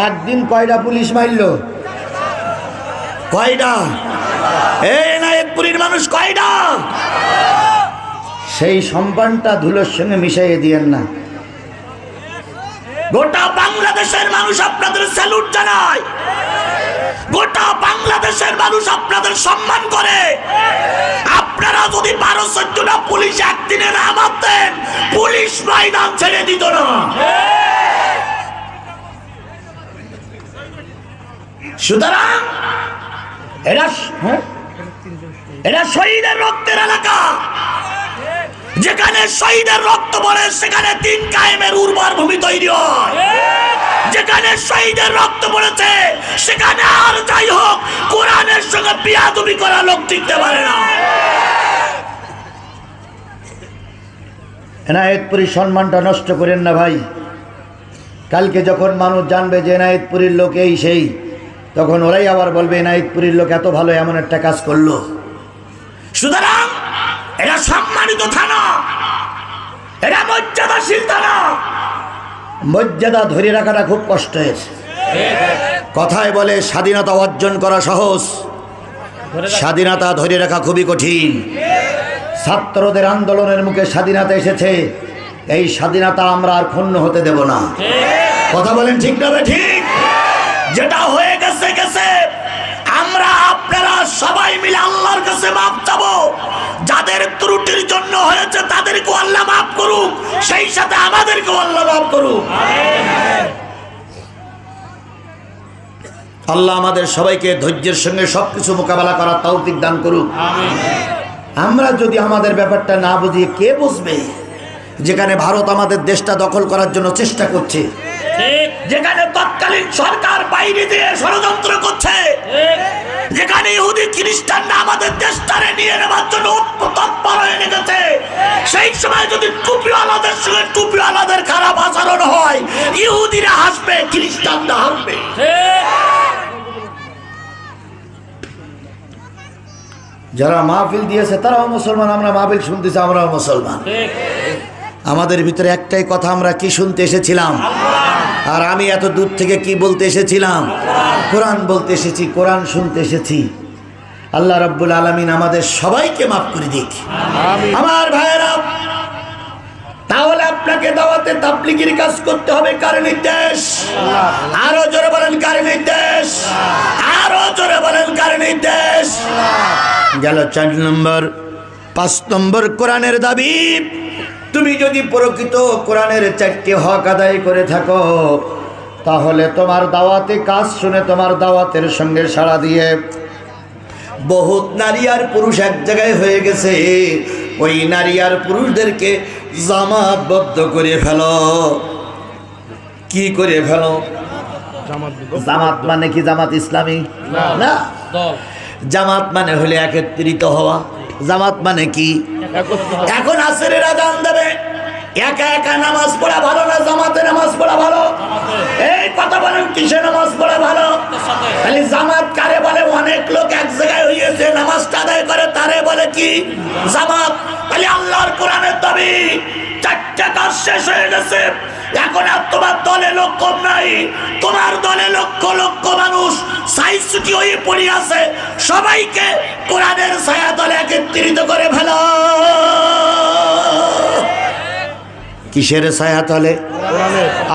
একদিন কয়টা পুলিশ মারল? কয়টা? এই এনায়েতপুরীর মানুষ কয়টা? সেই সম্মানটা ধুলোর সঙ্গে মিশাইয়ে দিয়েন না। গোটা বাংলাদেশের মানুষ আপনাদের স্যালুট জানায়, গোটা বাংলাদেশের মানুষ আপনাদের সম্মান করে। আপনারা যদি 12-14টা পুলিশ একদিনে না মারতেন, পুলিশ ময়দান ছেড়ে দিত না। সুতরাং এরা শহীদের রক্তের এলাকা, যেখানে শহীদের রক্ত পড়ে সেখানে দিন কায়েমের উর্বর ভূমি তৈরি হয়। যেখানে শহীদের রক্ত পড়েছে সেখানে আর যাই হোক কোরআনের সঙ্গে বিয়াদবি করা লোক টিকতে পারে না। এনায়েতপুরীর সম্মানটা নষ্ট করেন না ভাই। কালকে যখন মানুষ জানবে যে এনায়েতপুরীর লোক এই সেই, তখন ওরাই আবার বলবে এনায়েতপুরীর লোক এত ভালো এমন একটা কাজ করলো। সুতরাং এরা সম্মানিত থানা, এরা মর্যাদাশীল থানা। মর্যাদা ধরে রাখাটা খুব কষ্টের। কথায় বলে স্বাধীনতা অর্জন করা সহজ, স্বাধীনতা ধরে রাখা খুবই কঠিন। ছাত্রদের আন্দোলনের মুখে স্বাধীনতা এসেছে, এই স্বাধীনতা আমরা আর ক্ষুণ্ণ হতে দেব না। কথা বলেন ঠিক না? ঠিক। যেটা হয়ে গেছে গেছে, আমরা আপনারা সবাই মিলে আল্লাহর কাছে মাপ চাবো। যাদের ত্রুটির জন্য হয়েছে তাদেরকে আল্লাহ মাফ করুক, সেই সাথে আমাদেরকেও আল্লাহ মাফ করুক। আল্লাহ আমাদের সবাইকে ধৈর্যের সঙ্গে সবকিছু মোকাবেলা করার তৌফিক দান করুক। আমরা যদি আমাদের ব্যাপারটা না বুঝি কে বুঝবে? যেখানে ভারত আমাদের দেশটা দখল করার জন্য চেষ্টা করছে, যেখানে তৎকালীন সরকার বাইরে দিয়ে ষড়যন্ত্র করছে, যেখানে ইহুদি খ্রিস্টানরা আমাদের দেশটারে নিয়ে নেওয়ার জন্য তৎপর হয়ে গেছে, সেই সময় যদি টুপিওয়ালাদের সঙ্গে টুপিওয়ালাদের খারাপ আচরণ হয়, ইহুদিরা হাসবে, খ্রিস্টানরা হাসবে। যারা মাহফিল দিয়েছে তারাও মুসলমান, আমরা মাহফিল শুনতেছি, আমরাও মুসলমান। আমাদের ভিতরে একটাই কথা, আমরা কি শুনতে এসেছিলাম? আর আমি এত দূর থেকে কি বলতে এসেছিলাম? কোরআন বলতে এসেছি, কোরআন শুনতে এসেছি। আল্লাহ রাব্বুল আলামিন আমাদের সবাইকে মাফ করে দিক। আমার ভাইয়েরা, তাহলে আপনাকে দাওয়াতে তাবলীগের কাজ করতে হবে কার নির্দেশ? আরো জোরে বলেন কার নির্দেশ? আরো জোরে বলেন কার নির্দেশ? গেল 4 নম্বর। 5 নম্বর কোরআনের দাবি, তুমি যদি প্রকৃত কোরআনের 4টি হক আদায় করে থাকো, তাহলে তোমার দাওয়াতে কাজ শুনে তোমার দাওয়াতের সঙ্গে সাড়া দিয়ে বহুত নারী আর পুরুষ এক জায়গায় হয়ে গেছে। ওই নারী আর পুরুষদেরকে জামাতবদ্ধ করে ফেলো। কি করে ফেলো? জামাত মানে কি? জামাত ইসলামী না। জামাত মানে হলে একত্রিত হওয়া। জামাত মানে কি? এখন আসরের আযান দেবে, একা একা নামাজ পড়া ভালো না জামাতে নামাজ পড়া ভালো? এই কথা বলেন, কিসে নামাজ পড়া ভালো? খালি জামাত কারে বলে? অনেক লোক এক জায়গায় হইয়াছে নামাজটা আদায় করে, তারে বলে কি? জামাত। খালি আল্লাহর কোরআনের দাবি 4টা কাজ শেষ হয়ে গেছে। এখন আর তোমার দলে লোক কম নাই, তোমার দলে লক্ষ লক্ষ মানুষ সাইছুটি হয়ে পড়ে আছে। সবাইকে কোরআনের ছায়া তলে একত্রিত করে ফেলো। কিসের ছায়া তলে?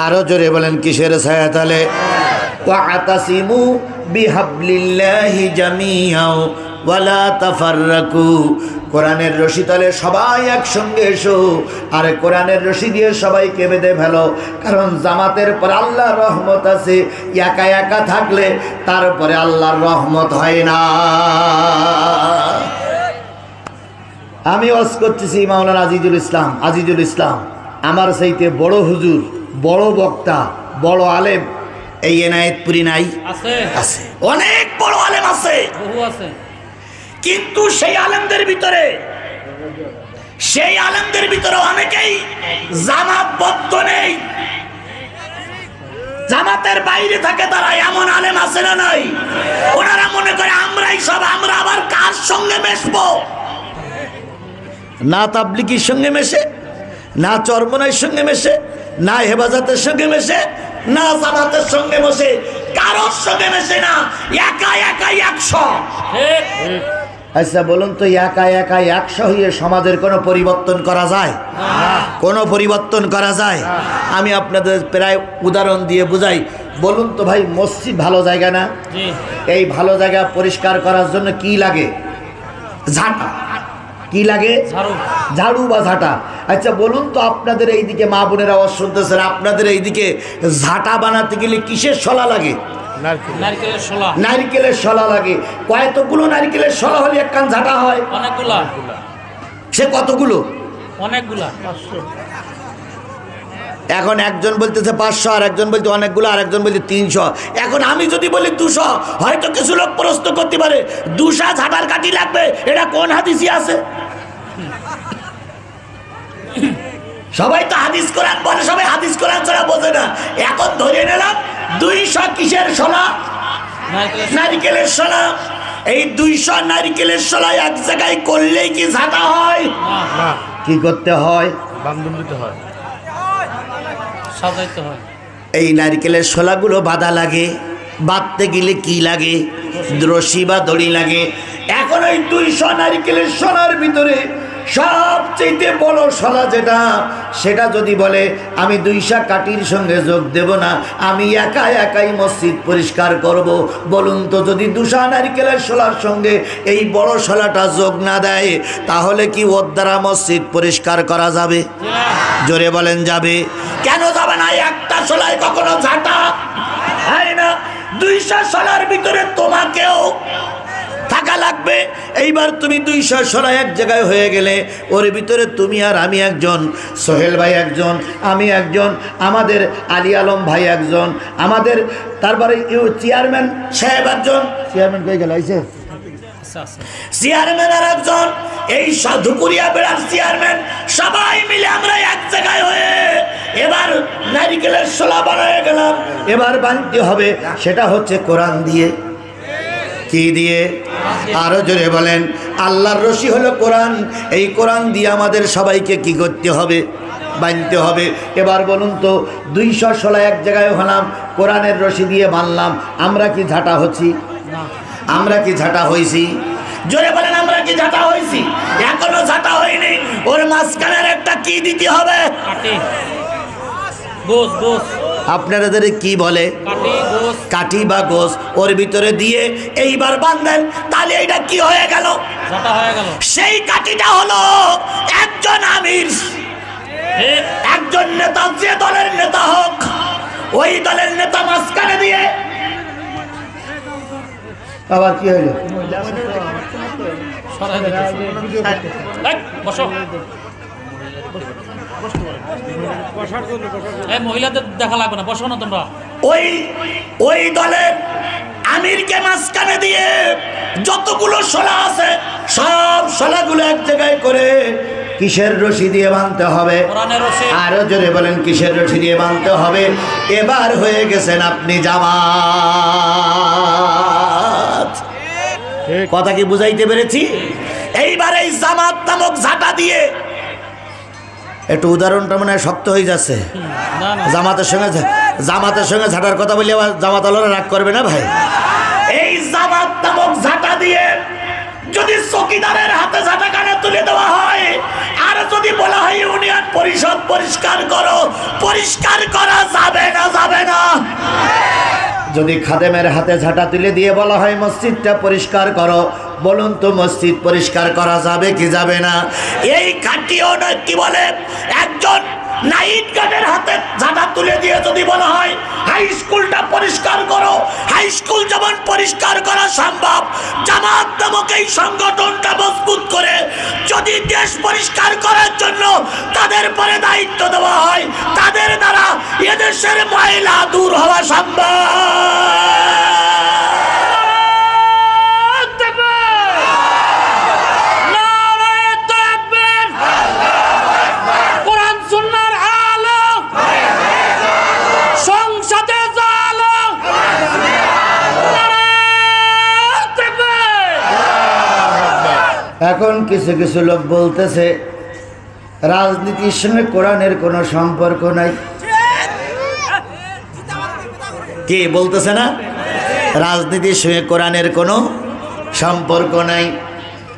আরো জোরে বলেন, কিসের ছায়া তলে? ওয়াতাসিমু বিহাবলিল্লাহি জামিআও ওয়ালা তাফাররাকু। কোরআনের রশি তলে সবাই একসঙ্গে এসো, আর কোরআনের রশি দিয়ে সবাইকে বেঁধে ফেলো। কারণ জামাতের পর আল্লাহর রহমত আছে, একা একা থাকলে তারপরে আল্লাহর রহমত হয় না। আমি ওয়াজ করতেছি মাওলানা আজিজুল ইসলাম, আমার চাইতে বড় হুজুর, বড় বক্তা, বড় আলেম এই এনায়েতপুরি নাই? আছে, অনেক বড় আলেম আছে, বহু আছে। কিন্তু সেই আলেমদের ভিতরে অনেকেই জামাতবদ্ধ নেই, জামাতের বাইরে থাকে। তারা এমন আলেম আছে না নাই? ওনারা মনে করে আমরাই সব, আমরা আবার কার সঙ্গে মেশবো? না তাবলীগের সঙ্গে মেশে, না চরমনাইয়ের সঙ্গে মেশে, না হেফাজতের সঙ্গে মেশে, না জামাতের সঙ্গে মেশে, কারোর সঙ্গে মেশে না। একা একাই 100। আচ্ছা বলুন তো, একা একা 100 হয়ে সমাজের কোনো পরিবর্তন করা যায়? কোনো পরিবর্তন করা যায়? আমি আপনাদের প্রায় উদাহরণ দিয়ে বুঝাই। বলুন তো ভাই, মসজিদ ভালো জায়গা না? এই ভালো জায়গা পরিষ্কার করার জন্য কি লাগে? ঝাঁটা। কি লাগে? ঝাড়ু বা ঝাঁটা। আচ্ছা বলুন তো, আপনাদের এইদিকে মা বোনেরা আওয়াজ শুনতেছেন, আপনাদের এইদিকে ঝাঁটা বানাতে গেলে কিসের শলা লাগে? নারকেলের শলা লাগে। কয়তগুলো নারকেলের শলা হলে একখান ঝাঁটা হয়? অনেকগুলা। সে কতগুলো? অনেকগুলা। এখন একজন বলতেছে 500, আর একজন বলতে অনেকগুলো, আর একজন বলতে 300। এখন আমি যদি বলি 200, হয়তো কিছু লোক প্রশ্ন করতে পারে 200 ঝাঁটার কাঠি লাগবে, এটা কোন হাদিসে আছে? সবাই তো হাদিস কোরআন বলে, সবাই হাদিস কোরআন ছাড়া বোঝে না। এখন ধরে নিলাম 200 কিসের শলা? নারকেলের শলা। এই 200 নারকেলের শলা এক জায়গায় করলেই কি ঝাঁটা হয়? কি করতে হয়? বান্ধন দিতে হয়, সাজাইতে হয়। এই নারকেলের শলাগুলো বাঁধা লাগে। বাঁধতে গেলে কি লাগে? রশি বা দড়ি লাগে। এখন ওই 200 নারকেলের শলার ভিতরে সবচেয়ে বড় শলা যেটা, সেটা যদি বলে আমি 200 কাঠির সঙ্গে যোগ দেব না, আমি একা একাই মসজিদ পরিষ্কার করব, বলুন তো যদি 200 নারকেলের শলার সঙ্গে এই বড় শলাটা যোগ না দেয়, তাহলে কি ওর দ্বারা মসজিদ পরিষ্কার করা যাবে? জোরে বলেন যাবে? কেন যাবে না? একটা শলায় কখনো ঝাঁটা হয় না। 200 শলার ভিতরে তোমাকেও থাকা লাগবে। এইবার তুমি 200 শলা এক জায়গায় হয়ে গেলে, ওর ভিতরে তুমি আর আমি একজন, সোহেল ভাই একজন, আমি একজন, আমাদের আলী আলম ভাই একজন, আমাদের তারপরে চেয়ারম্যান সাহেব একজন। চেয়ারম্যান কই গেল? আইছে চেয়ারম্যান আর একজন, এই ধুকুরিয়া বেড়ার চেয়ারম্যান, সবাই মিলে আমরা এক জায়গায় হয়ে এবার নারিকেলের শলা বানায় গেলাম। এবার বানতে হবে, সেটা হচ্ছে কোরআন দিয়ে। কি দিয়ে? আরো জোরে বলেন। আল্লাহর রশি হলো কোরআন। এই কোরআন দিয়ে আমাদের সবাইকে কি করতে হবে? বাঁধতে হবে। এবার বলুন তো 216 এক জায়গায় হলাম, কোরআনের রশি দিয়ে বাঁধলাম, আমরা কি ঝাঁটা হচ্ছি? আমরা কি ঝাঁটা হইছি? জোরে বলেন, আমরা কি ঝাঁটা হইছি? এখনো ঝাঁটা হয়নি। ওর মাঝখানের একটা কি দিতে হবে? আপনাদের কি বলে? কাঠি বা গোস। ওর ভিতরে দিয়ে এইবার বাঁধলেন, তাহলে এইটা কি হয়ে গেল? সেই কাঠিটা হলো একজন আমির, একজন নেতা, যে দলের নেতা হোক, ওই দলের নেতা মাঝখানে দিয়ে। আবার কি হইল? মহিলাদের দেখা লাগবে না, বসো না তোমরা। ওই দলের আমিরকে মাঝখানে দিয়ে যতগুলো শলা আছে সব শলাগুলো এক জায়গায় করে কিসের রশি দিয়ে বাঁধতে হবে? আরো জোরে বলেন, কিসের রশি দিয়ে বাঁধতে হবে? এবার হয়ে গেছেন আপনি জামাত। কথা কি বুঝাইতে পেরেছি? এইবার এই জামাত নামক ঝাঁটা দিয়ে, একটু উদাহরণটা মনে হয় শক্ত হয়ে যাচ্ছে। জামাতের সঙ্গে ঝাঁটার কথা বললে আবার জামাত আলোরা রাগ করবে না ভাই? এই জামাত নামক ঝাঁটা দিয়ে যদি চকিদারের হাতে ঝাঁটা কানে তুলে দেওয়া হয়, আর যদি বলা হয় ইউনিয়ন পরিষদ পরিষ্কার করো, পরিষ্কার করা যাবে না? যাবে না। যদি খাদেমের হাতে ঝাঁটা তুলে দিয়ে বলা হয় মসজিদটা পরিষ্কার করো, বলুন তো মসজিদ পরিষ্কার করা যাবে কি যাবে না? এই খাটিও না, কি বলে, একজন নাইট গার্ডের হাতে ঝাঁটা তুলে দিয়ে যদি বলা হয় হাই স্কুলটা পরিষ্কার করো, হাই স্কুল যেমন পরিষ্কার করা সম্ভব, জামাত নামক এই সংগঠনটা মজবুত করে যদি দেশ পরিষ্কার করার জন্য তাদের পরে দায়িত্ব দেওয়া হয়, তাদের দ্বারা এদেশের ময়লা দূর হওয়া সম্ভব। এখন কিছু কিছু লোক বলতেছে রাজনীতির সঙ্গে কোরআনের কোনো সম্পর্ক নাই। কে বলতেছে না? রাজনীতির সঙ্গে কোরআনের কোনো সম্পর্ক নাই,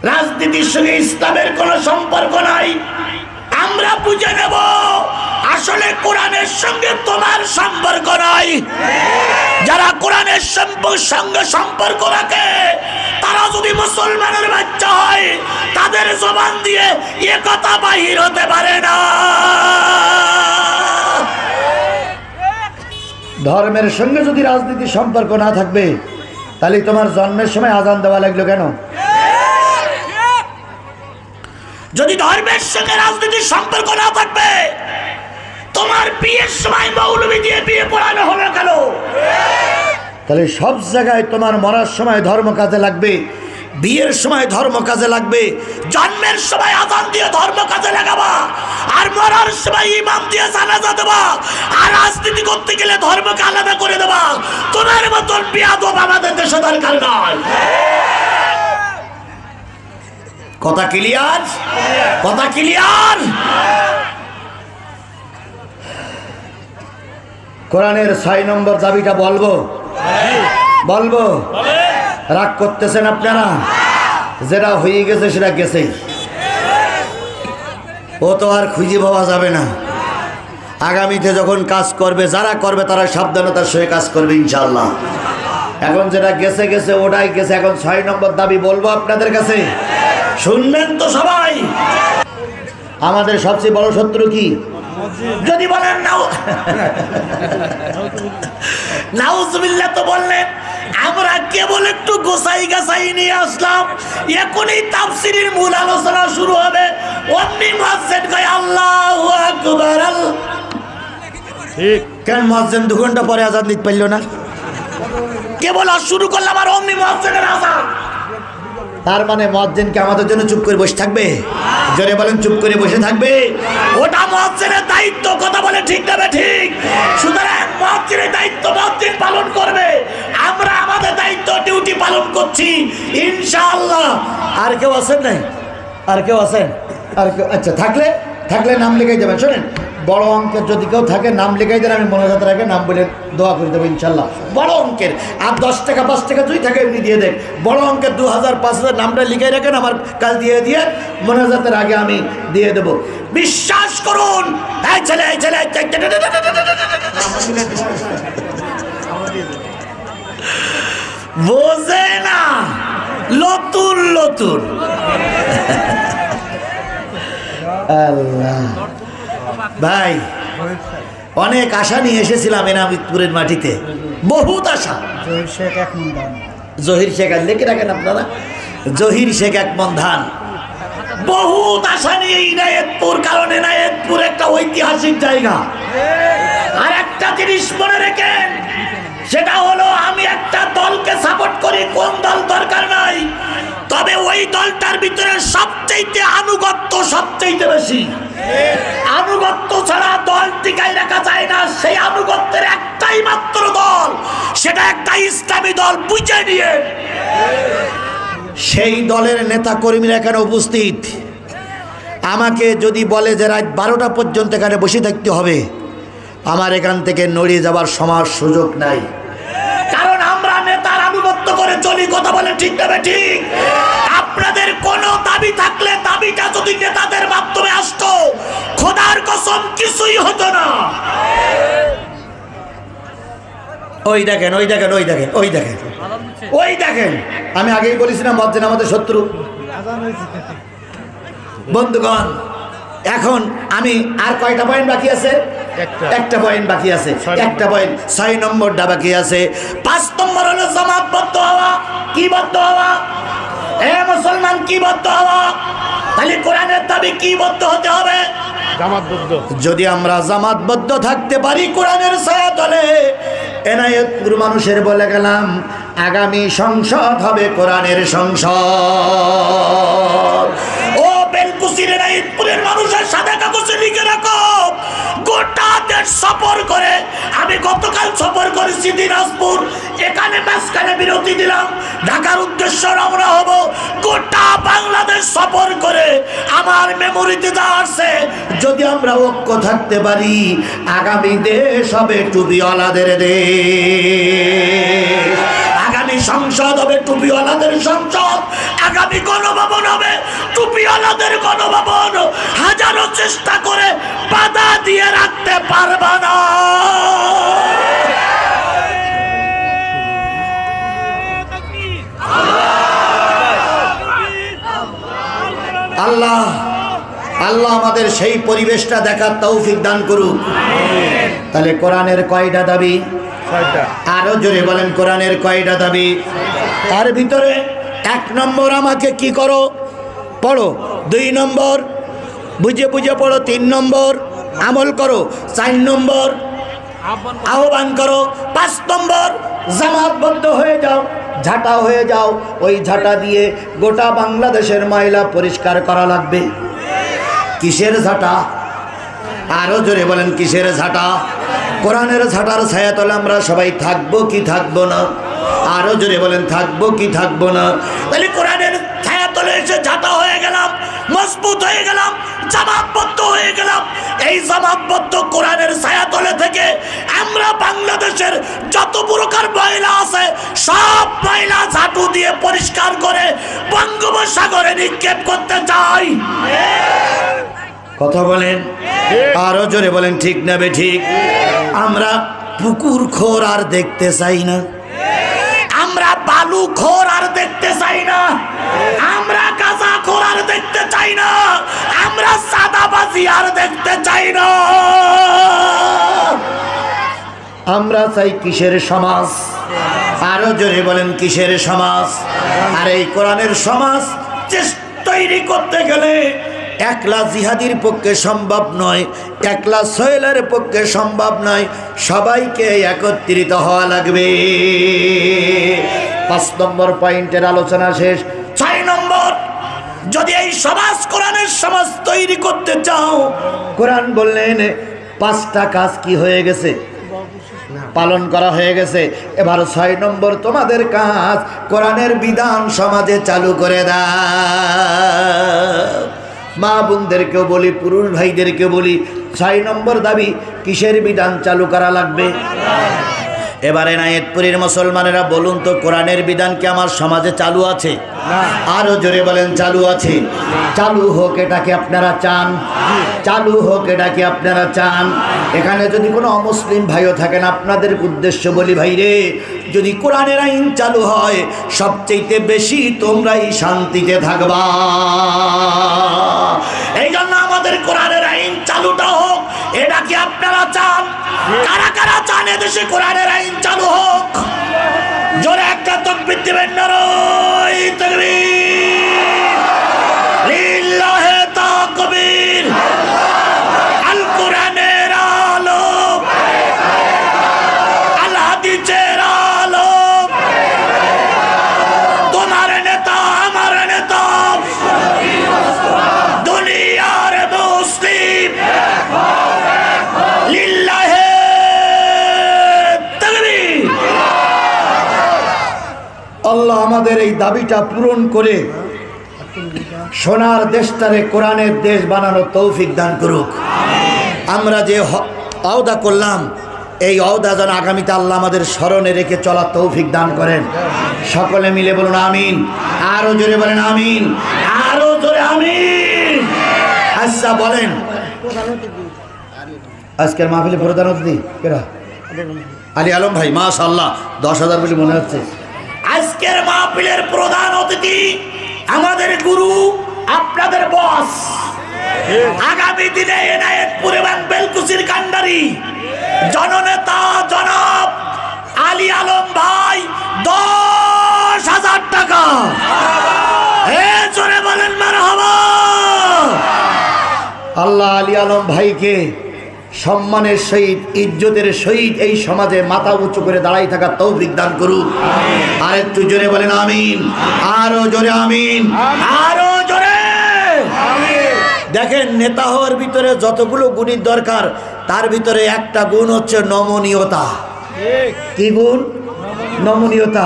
রাজনীতির সঙ্গে ইসলামের কোনো সম্পর্ক নাই। আমরা বুঝে নেব আসলে কোরআনের সঙ্গে তোমার সম্পর্ক নাই। যারা কোরআনের সঙ্গে সম্পর্ক রাখে তারা যদি মুসলমানের বাচ্চা হয়, তাদের জবান দিয়ে এ কথা বাহির হতে পারে না। ধর্মের সঙ্গে যদি রাজনীতির সম্পর্ক না থাকবে, তাহলে তোমার জন্মের সময় আজান দেওয়া লাগলো কেন? যদি ধর্মের সঙ্গে রাজনীতির সম্পর্ক না থাকবে, তোমার বিয়ের সময় মৌলবি দিয়ে বিয়ে পড়ানো হলো কেন? তাহলে সব জায়গায় তোমার মরার সময় ধর্ম কাজে লাগবে, বিয়ের সময় ধর্ম কাজে লাগবে, জন্মের সময় আযান দিয়ে ধর্ম কাজে লাগাবা, আর মরার সময় ইমাম দিয়ে জানাজা দেবা, আর রাজনীতি করতে গেলে ধর্মকে আলাদা করে দেবা। তোমার মতন বেয়াদব আমাদের দেশে দরকার নয়। কথা ক্লিয়ার? কথা ক্লিয়ার? কোরআনের 6 নম্বর দাবিটা বলবো? বলবো? রাগ করতেছেন আপনারা? যেটা হয়ে গেছে সেটা গেছেই, ও তো আর খুঁজে পাওয়া যাবে না। আগামীতে যখন কাজ করবে, যারা করবে তারা সাবধানতার সঙ্গে কাজ করবে ইনশাআল্লাহ। এখন যেটা গেছে গেছে ওটাই গেছে। এখন 6 নম্বর দাবি বলবো আপনাদের কাছে, শুনবেন তো সবাই? আমাদের সবচেয়ে বড় শত্রু কি? যদি বলেন নাউজুবিল্লাহ তো বললেন, আমরা কেবল একটু গোসাই গাছাই নিয়ে আসলাম, এখনই তাফসীরের মূল আলোচনা শুরু হবে। অমনি মুয়াজ্জিন কয় আল্লাহু আকবার। ঠিক কেন মুয়াজ্জিন 2 ঘন্টা পরে আযান দিতে পারল না? কেবল আর শুরু করলাম আর অমনি মুয়াজ্জিনের আযান। তার মানে মুয়াজ্জিন কি আমাদের জন্য চুপ করে বসে থাকবে? জোরে বলেন, চুপ করে বসে থাকবে? ওটা মুয়াজ্জিনের দায়িত্ব। কথা বলে ঠিক না? ঠিক। সুতরাং মুয়াজ্জিনের দায়িত্ব মুয়াজ্জিন পালন করবে, আমরা আমাদের দায়িত্ব ডিউটি পালন করছি ইনশাআল্লাহ। আর কেউ আছেন নাই? আর কেউ আছেন? আর কেউ? আচ্ছা, থাকলে নাম লিখে যাবেন। শোনেন, বড় অঙ্কের যদি কেউ থাকে নাম লিখাই দেন, আমি মোনাজাতের আগে নাম বলে দোয়া করে দেবো ইনশাল্লাহ। বড় অঙ্কের আর 10 টাকা 5 টাকা যদি থাকে এমনি দিয়ে দেন। বড় অঙ্কের 2000 5000 নামটা লিখাই রাখেন, আমার কাজ দিয়ে মোনাজাতের আগে আমি দিয়ে দেবো। বিশ্বাস করুন এই ছেলে বোঝে না, নতুন আল্লাহ ভাই, অনেক আশা নিয়ে এসেছিলাম এনামিতপুরের মাটিতে, বহুত আশা। জহির শেখ লিখে রাখেন আপনারা, জহির শেখ 1 মণ ধান, বহুত আশা নিয়ে ইনায়েতপুর, কারণ ইনায়েতপুর একটা ঐতিহাসিক জায়গা। আর একটা জিনিস মনে রেখেন, সেটা হলো আমি একটা দলকে সাপোর্ট করি, কোন দল দরকার নাই, তবে ওই দলটার ভিতরে সবচেয়ে আনুগত্য সবচেয়ে বেশি। আনুগত্য ছাড়া দল টিকাই রাখা যায় না। সেই আনুগত্যের একটাই মাত্র দল, সেটা একটা ইসলামী দল, বুঝে নিয়ে। সেই দলের নেতা কর্মীরা এখানে উপস্থিত। আমাকে যদি বলে যে রাত 12টা পর্যন্ত এখানে বসে থাকতে হবে, আমার এখান থেকে নড়িয়ে যাবার সুযোগ নাই, কারণ আমরা নেতার আনুগত্য করে চলি। কথা বলে ঠিক না ঠিক? আপনাদের কোনো দাবি থাকলে দাবিটা যদি নেতাদের মাধ্যমে আসতো, খোদার কসম কিছুই হতো না। ওই দেখেন আমি আগেই বলেছিলাম মসজিদ আমাদের শত্রু। বন্ধুগণ, এখন আমি আর কয়টা পয়েন্ট বাকি আছে? একটা পয়েন্ট বাকি আছে, একটা পয়েন্ট 6 নম্বরটা বাকি আছে। 5 নম্বর হলো জামাতবদ্ধ হওয়া। কি বদ্ধ হওয়া? এ মুসলমান, কি বদ্ধ হওয়া? তাহলে কোরআনের দাবি কি বদ্ধ হতে হবে? জামাতবদ্ধ। যদি আমরা জামাতবদ্ধ থাকতে পারি কোরআনের ছায়াতলে, এনায়েতপুর মানুষের বলে গেলাম, আগামী সংসদ হবে কোরআনের সংসদ। ও বেলকুচির এনায়েতপুরের মানুষের সাদা কাগজে লিখে রাখো, গোটা দেশ সফর করে, আমি গতকাল সফর করেছি দিনাজপুর, এখানে মাঝখানে বিরতি দিলাম, ঢাকার উদ্দেশ্যে রওনা হব। গোটা বাংলাদেশ সফর করে আমার মেমোরিতে যা আছে, যদি আমরা ঐক্য থাকতে পারি, আগামী দেশ হবে টুপিওয়ালাদের দেশ। আগামী সংসদ হবে টুপিওয়ালাদের সংসদ। আগামী গণভবন হবে টুপিওয়ালাদের গণভবন। হাজারো চেষ্টা করে বাধা দিয়ে রাখতে পারবে না। আল্লাহ আমাদের সেই পরিবেশটা দেখার তৌফিক দান করুক। তাহলে কোরআনের কয়টা দাবি? আরো জোরে বলেন, কোরআনের কয়টা দাবি? তার ভিতরে 1 নম্বর আমাকে কি করো? পড়ো। 2 নম্বর বুঝে পড়ো। 3 নম্বর আমল করো। 4 নম্বর আহ্বান করো। 5 নম্বর জামাতবদ্ধ হয়ে যাও, ঝাঁটা হয়ে যাও। ওই ঝাঁটা দিয়ে গোটা বাংলাদেশের ময়লা পরিষ্কার করা লাগবে। কিসের ঝাঁটা? আরো জোরে বলেন, কিসের ঝাঁটা? কোরআনের ঝাঁটার ছায়াতলে আমরা সবাই থাকবো কি থাকবো না? আরো জোরে বলেন, থাকবো কি থাকবো না? তাহলে কোরআনের ছায়াতলে এসে ঝাঁটা হয়ে গেলাম, মজবুত হয়ে গেলাম, জামাতবদ্ধ হয়ে গেলাম। এই জামাতবদ্ধ কোরআনের ছায়াতলে থেকে আমরা বাংলাদেশের যত প্রকার ময়লা আছে সব ময়লা ঝাঁটু দিয়ে পরিষ্কার করে বঙ্গোপসাগরে নিক্ষেপ করতে চাই। কথা বলেন, আরো জোরে বলেন, ঠিক না বে ঠিক? আমরা পুকুর খোর আর দেখতে চাই না, আমরা বালু খোর আর দেখতে চাই না, আমরা গাঁজা খোর আর দেখতে চাই না, আমরা সাদাবাজি আর দেখতে চাই না। আমরা চাই কিসের সমাজ? আরো জোরে বলেন, কিসের সমাজ? আর এই কোরআনের সমাজ তৈরি করতে গেলে একলা জিহাদির পক্ষে সম্ভব নয়, একলা সোহেলের পক্ষে সম্ভব নয়, সবাইকে একত্রিত হওয়া লাগবে। 5 নম্বর পয়েন্টের আলোচনা শেষ। 6 নম্বর, যদি এই সমাজ কোরআনের সমাজ তৈরি করতে চাও, কোরআন বললেন 5টা কাজ কি হয়ে গেছে? পালন করা হয়ে গেছে। এবার 6 নম্বর তোমাদের কাজ, কোরআনের বিধান সমাজে চালু করে দাও। মা বোনদেরকেও বলি, পুরুষ ভাইদেরকেও বলি, 6 নম্বর দাবি, কিসের বিধান চালু করা লাগবে? এবারে নায়েতপুরের মুসলমানেরা বলুন তো, কোরআনের বিধান কি আমার সমাজে চালু আছে? আরো জোরে বলেন, চালু আছে। চালু হোক, এটা কি আপনারা চান? চালু হোক, এটা কি আপনারা চান? এখানে যদি কোনো অমুসলিম ভাইও থাকেন, আপনাদের উদ্দেশ্য বলি, ভাই রে, যদি কোরআনের আইন চালু হয়, সবচেয়ে বেশি তোমরাই শান্তিতে থাকবা। এই জন্য আমাদের কোরআনের আইন চালুটা হোক, এটা কি আপনারা চান? কারা কারা চান এদেশে কোরআনের আইন চালু হোক? জোরে একটা তাকবীর দিবেন, নারায়ে তাকবীর, লিল্লাহে তাকবীর। আল কোরআনের আলো, আল হাদিসের আলো, তোমার নেতা আমার নেতা, দুনিয়ার মুসলিম, লিল্লাহে তাকবীর। আল্লাহ আমাদের এই দাবিটা পূরণ করে সোনার দেশটারে কোরআনের দেশ বানানোর তৌফিক দান করুক। আমরা যে ওয়াদা করলাম, এই ওয়াদা যেন আগামীতে আল্লাহ আমাদের স্মরণে রেখে চলার তৌফিক দান করেন। সকলে মিলে বলুন আমিন। আরো জোরে বলেন আমিন, আরো জোরে আমিন। আচ্ছা বলেন, আজকের মাহফিলে প্রধান অতিথি কেরা? আলী আলম ভাই, মাশাআল্লাহ, 10,000 বলে মনে হচ্ছে। আজকের মাহফিলের প্রধান অতিথি আমাদের গুরু, আপনাদের বস, আগামী দিনে এনায়েতপুর এবং বেলকুচির কান্ডারি জননেতা জনাব আলী আলম ভাই, 10,000 টাকা। জোরে বলেন মারহাবা। আল্লাহ আলী আলম ভাইকে সম্মানের সহিত, ইজ্জতের সহিত এই সমাজে মাথা উঁচু করে দাঁড়াই থাকার তৌফিক দান করুক। আর একটু জোরে বলেন আমিন, আরো জোরে আমিন, আরো জোরে। দেখেন, নেতা হওয়ার ভিতরে যতগুলো গুণের দরকার, তার ভিতরে একটা গুণ হচ্ছে নমনীয়তা। কি গুণ? নমনীয়তা।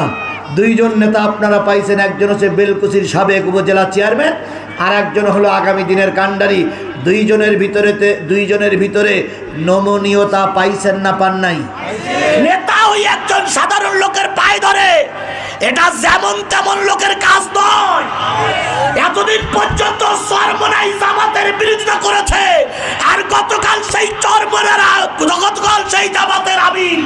2 জন নেতা আপনারা পাইছেন, একজন হচ্ছে বেলকুচির সাবেক উপজেলা চেয়ারম্যান, আর একজন হলো আগামী দিনের কান্ডারি। 2 জনের ভিতরে নমনীয়তা পাইছেন না পান নাই? নেতা ওই একজন সাধারণ লোকের পায়ে ধরে, এটা যেমন তেমন লোকের কাজ নয়। এতদিন পর্যন্ত চরমোনাই জামাতের বিরোধিতা করেছে, আর গতকাল সেই জামাতের আমির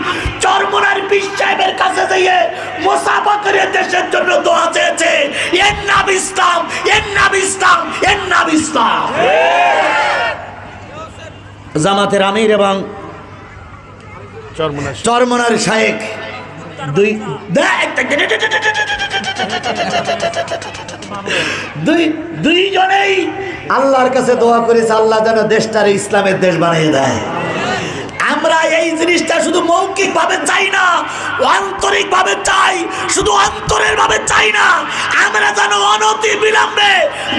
চরমোনার পীর সাহেবের কাছে গিয়ে মুসাফা করে দেশের জন্য দোয়া চেয়েছে। এর নাম ইসলাম, এর নাম ইসলাম, এর নাম ইসলাম। জামাতের আমির এবং চরমোনার শায়েখ দুইজনেই আল্লাহর কাছে দোয়া করেছে, আল্লাহ যেন দেশটারে ইসলামের দেশ বানিয়ে দেয়। আমরা এই জিনিসটা শুধু মৌখিক ভাবে চাই না, আন্তরিক ভাবে চাই। শুধু অন্তরের ভাবে চাই না, আমরা যেন অনতি বিলম্বে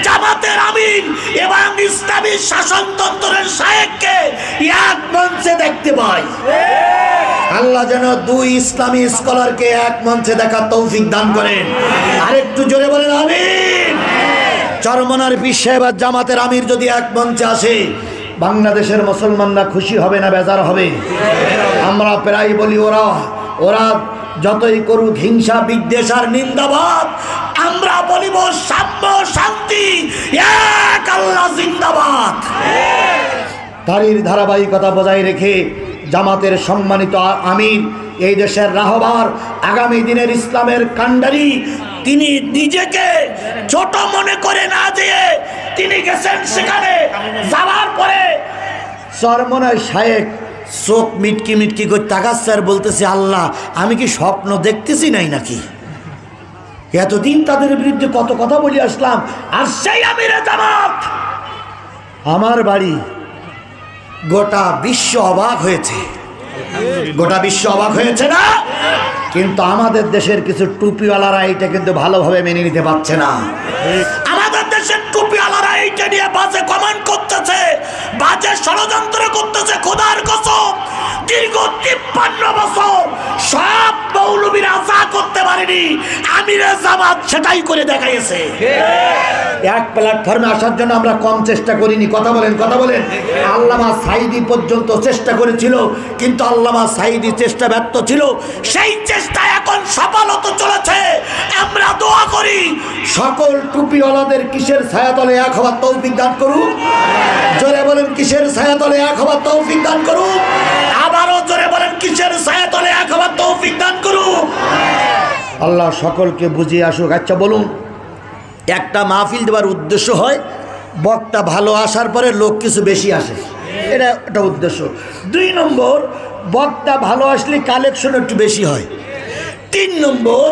জামাতের আমির এবং ইসলামী শাসনতন্ত্রের শায়েখকে এক মঞ্চে দেখতে পাই। আল্লাহ যেন 2 ইসলামী স্কলারকে এক মঞ্চে দেখার তৌফিক দান করেন। আরেকটু জোরে বলেন আমিন। চরমোনার পীর সাহেব আর জামাতের আমির যদি এক মঞ্চে আসে, বাংলাদেশের মুসলমানরা খুশি হবে না বেজার হবে? আমরা প্রায় বলি, ওরা যতই করুক হিংসা বিদ্বেষ আর নিন্দাবাদ, আমরা বলিব সাম্য শান্তি, এক আল্লাহ জিন্দাবাদ। তারই ধারাবাহিকতা বজায় রেখে জামাতের সম্মানিত আমির, এই দেশের রাহবার, আগামী দিনের ইসলামের কান্ডারি, তিনি নিজেকে ছোট মনে করে না দিয়ে তিনি গেছেন সেখানে। যাওয়ার পরে চরমোনাই শায়েখ চোখ মিটকি মিটকি করে তাকাচ্ছে আর বলতেছে, আল্লাহ আমি কি স্বপ্ন দেখতেছি নাই নাকি? এতদিন তাদের বিরুদ্ধে কত কথা বলে আসলাম, আর সেই আমিরে জামাত আমার বাড়ি। গোটা বিশ্ব অবাক হয়েছে, গোটা বিশ্ব অবাক হয়েছে না? কিন্তু আমাদের দেশের কিছু টুপিওয়ালারা এটা কিন্তু ভালোভাবে মেনে নিতে পারছে না। আমাদের দেশের টুপিওয়ালারা এইটা নিয়ে বাজে কমেন্ট করতেছে, বাজে ষড়যন্ত্র করতেছে। খোদার কসম, দীর্ঘ 53 বছর সব মৌলবীরা যা করতে পারেনি আমিরে জামাত সেটাই করে দেখাইছে। এক প্ল্যাটফর্মে আসার জন্য আমরা কম চেষ্টা করিনি। কথা বলেন, কথা বলেন। আল্লামা সাঈদী পর্যন্ত চেষ্টা করেছিল, কিন্তু আল্লামা সাঈদী চেষ্টা ব্যর্থ ছিল। সেই চেষ্টা এখন সফল হতে চলেছে। আমরা দোয়া করি সকল টুপিওয়ালাদের কিসের ছায়াতলে এক হওয়ার তৌফিক দান করুন। জোরে বলেন কিসের ছায়াতলে এক হওয়ার তৌফিক দান করুন। আবারও জোরে বলেন কিসের ছায়াতলে এক হওয়ার তৌফিক দান করুন। আল্লাহ সকলকে বুঝিয়ে আসুক। আচ্ছা বলুন, একটা মাহফিল দেওয়ার উদ্দেশ্য হয় বক্তা ভালো আসার পরে লোক কিছু বেশি আসে, এটা একটা উদ্দেশ্য। 2 নম্বর, বক্তা ভালো আসলে কালেকশন একটু বেশি হয়। 3 নম্বর,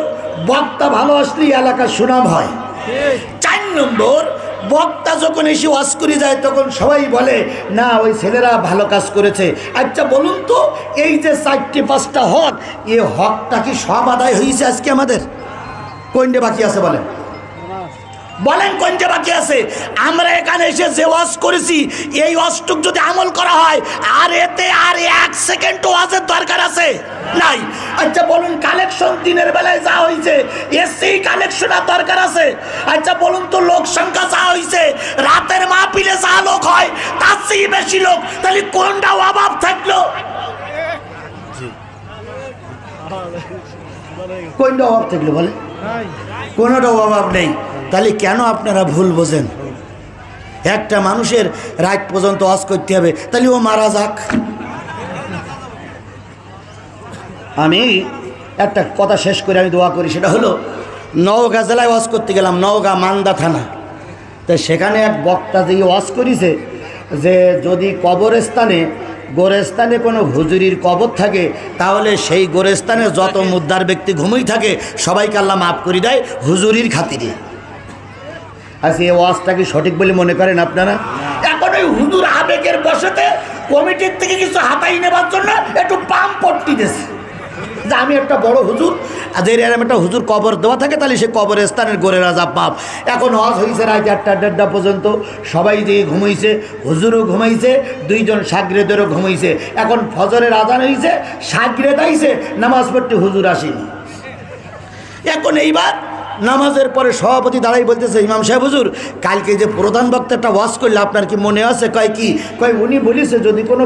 বক্তা ভালো আসলে এলাকার সুনাম হয়। 4 নম্বর, বক্তা যখন এসে ওয়াজ করে যায় তখন সবাই বলে না ওই ছেলেরা ভালো কাজ করেছে। আচ্ছা বলুন তো, এই যে 4-5টা হক, এই হকটা কি সব আদায় হয়েছে আজকে আমাদের? কোনটা বাকি আছে বলেন, বলেন কোনটা বাকি আছে? আমরা এখানে এসে যে ওয়াজ করেছি এই ওয়াজটুক যদি আমল করা হয় আর এতে আর 1 সেকেন্ড ওয়াজের দরকার আছে নাই। আচ্ছা বলুন, কালেকশন দিনের বেলায় যা হয়েছে এসি কালেকশনের দরকার আছে? আচ্ছা বলুন তো, লোক সংখ্যা যা হয়েছে রাতের মাহফিলে যা লোক হয় তার চেয়ে বেশি লোক, তাহলে কোনটা অভাব থাকলো? কোনটা অভাব থাকলো বলে? কোনোটা অভাব নেই। তাহলে কেন আপনারা ভুল বোঝেন? একটা মানুষের রাত পর্যন্ত ওয়াজ করতে হবে, তাহলে ও মারা যাক। আমি একটা কথা শেষ করে আমি দোয়া করি, সেটা হলো নওগাঁ জেলায় ওয়াজ করতে গেলাম, নওগাঁ মান্দা থানা। তো সেখানে এক বক্তা যে ওয়াজ করেছে যে যদি গোরস্থানে কোনো হুজুরির কবর থাকে তাহলে সেই গোরস্থানে যত মুদ্দার ব্যক্তি ঘুমিয়ে থাকে সবাইকে আল্লাহ মাফ করে দেয় হুজুরির খাতিরে। আচ্ছা, এই ওয়াজটা কি সঠিক বলে মনে করেন আপনারা? এখন ওই হুজুর আবেগের বসতে কমিটির থেকে কিছু হাতাই নেবার জন্য একটু পাম পট্টি দিয়েছে যে আমি একটা বড় হুজুর, আর এরকম একটা হুজুর কবর দেওয়া থাকে তাহলে সে কবরের স্থানের গোরে রাজা পাপ। এখন ওয়াজ হয়েছে রাত 1টা-1:30 পর্যন্ত, সবাই দিয়ে ঘুমাইছে, হুজুরও ঘুমাইছে, 2 জন সাগরেদেরও ঘুমাইছে। এখন ফজরের আজান হয়েছে, সাগরেদ আইছে, নামাজ পড়তে হুজুর আসেনি। এখন এইবার নামাজের পরে সভাপতি দাঁড়াই বলতেছে, ইমাম সাহেব হুজুর কালকে যে প্রধান বক্তাটা ওয়াজ করলে আপনার কি মনে আছে? কয় কি? কয় উনি বলেছে যদি কোনো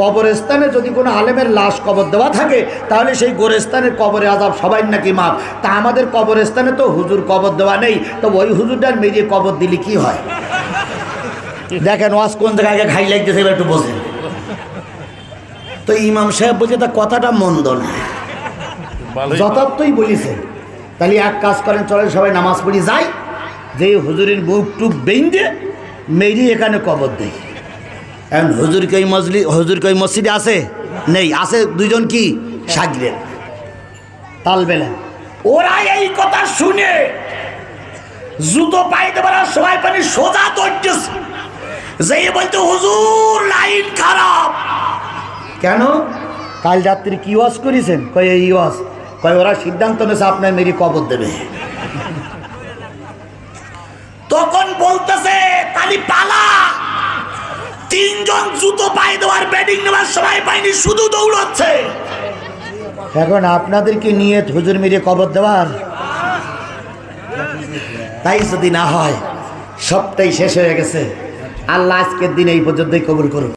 কবরস্থানে যদি কোনো আলেমের লাশ কবর দেওয়া থাকে তাহলে সেই গোরস্থানের কবরে আযাব সবাই নাকি মাপ। তা আমাদের কবরস্থানে তো হুজুর কবর দেওয়া নেই, তো ওই হুজুরটার মেরিয়ে কবর দিলে কি হয়? দেখেন ওয়াজ কোন জায়গায় ঘাই লাগতেছে, এবার একটু বোঝেন। তো ইমাম সাহেব বলছে তা কথাটা মন্দ না, যথার্থই বলেছেন। তাহলে এক কাজ করেন, চলেন সবাই নামাজ পড়ি যাই, যে হুজুরের বুক টুক বেঁধে মেরি এখানে কবর দেয়। এখন হুজুরকে ওই মসজিদে আছে নেই, আছে 2 জন কি সাগরেদ তালবেলা। ওরা এই কথা শুনে জুতো পাইতে পারার সময় পানি সোজা দৌড়তেছে, যে বলতে হুজুর লাইন খারাপ। কেন? কাল রাত্রি কি ওয়াজ করেছেন? কয় এই ওয়াজ। কয় ওরা সিদ্ধান্ত নেছে আপনার মেরি কবর দেবে। তখন বলতেছে তালি পালা। 3 জন জুতো পায়ে দেওয়ার ব্যাটিং নেওয়ার সময় পাইনি, শুধু দৌড়াচ্ছে। এখন আপনাদেরকে নিয়ে হুজুর মেরে কবর দেওয়ার, তাই যদি না হয় সবটাই শেষ হয়ে গেছে। আল্লাহ আজকের দিন এই পর্যন্তই কবুল করুন।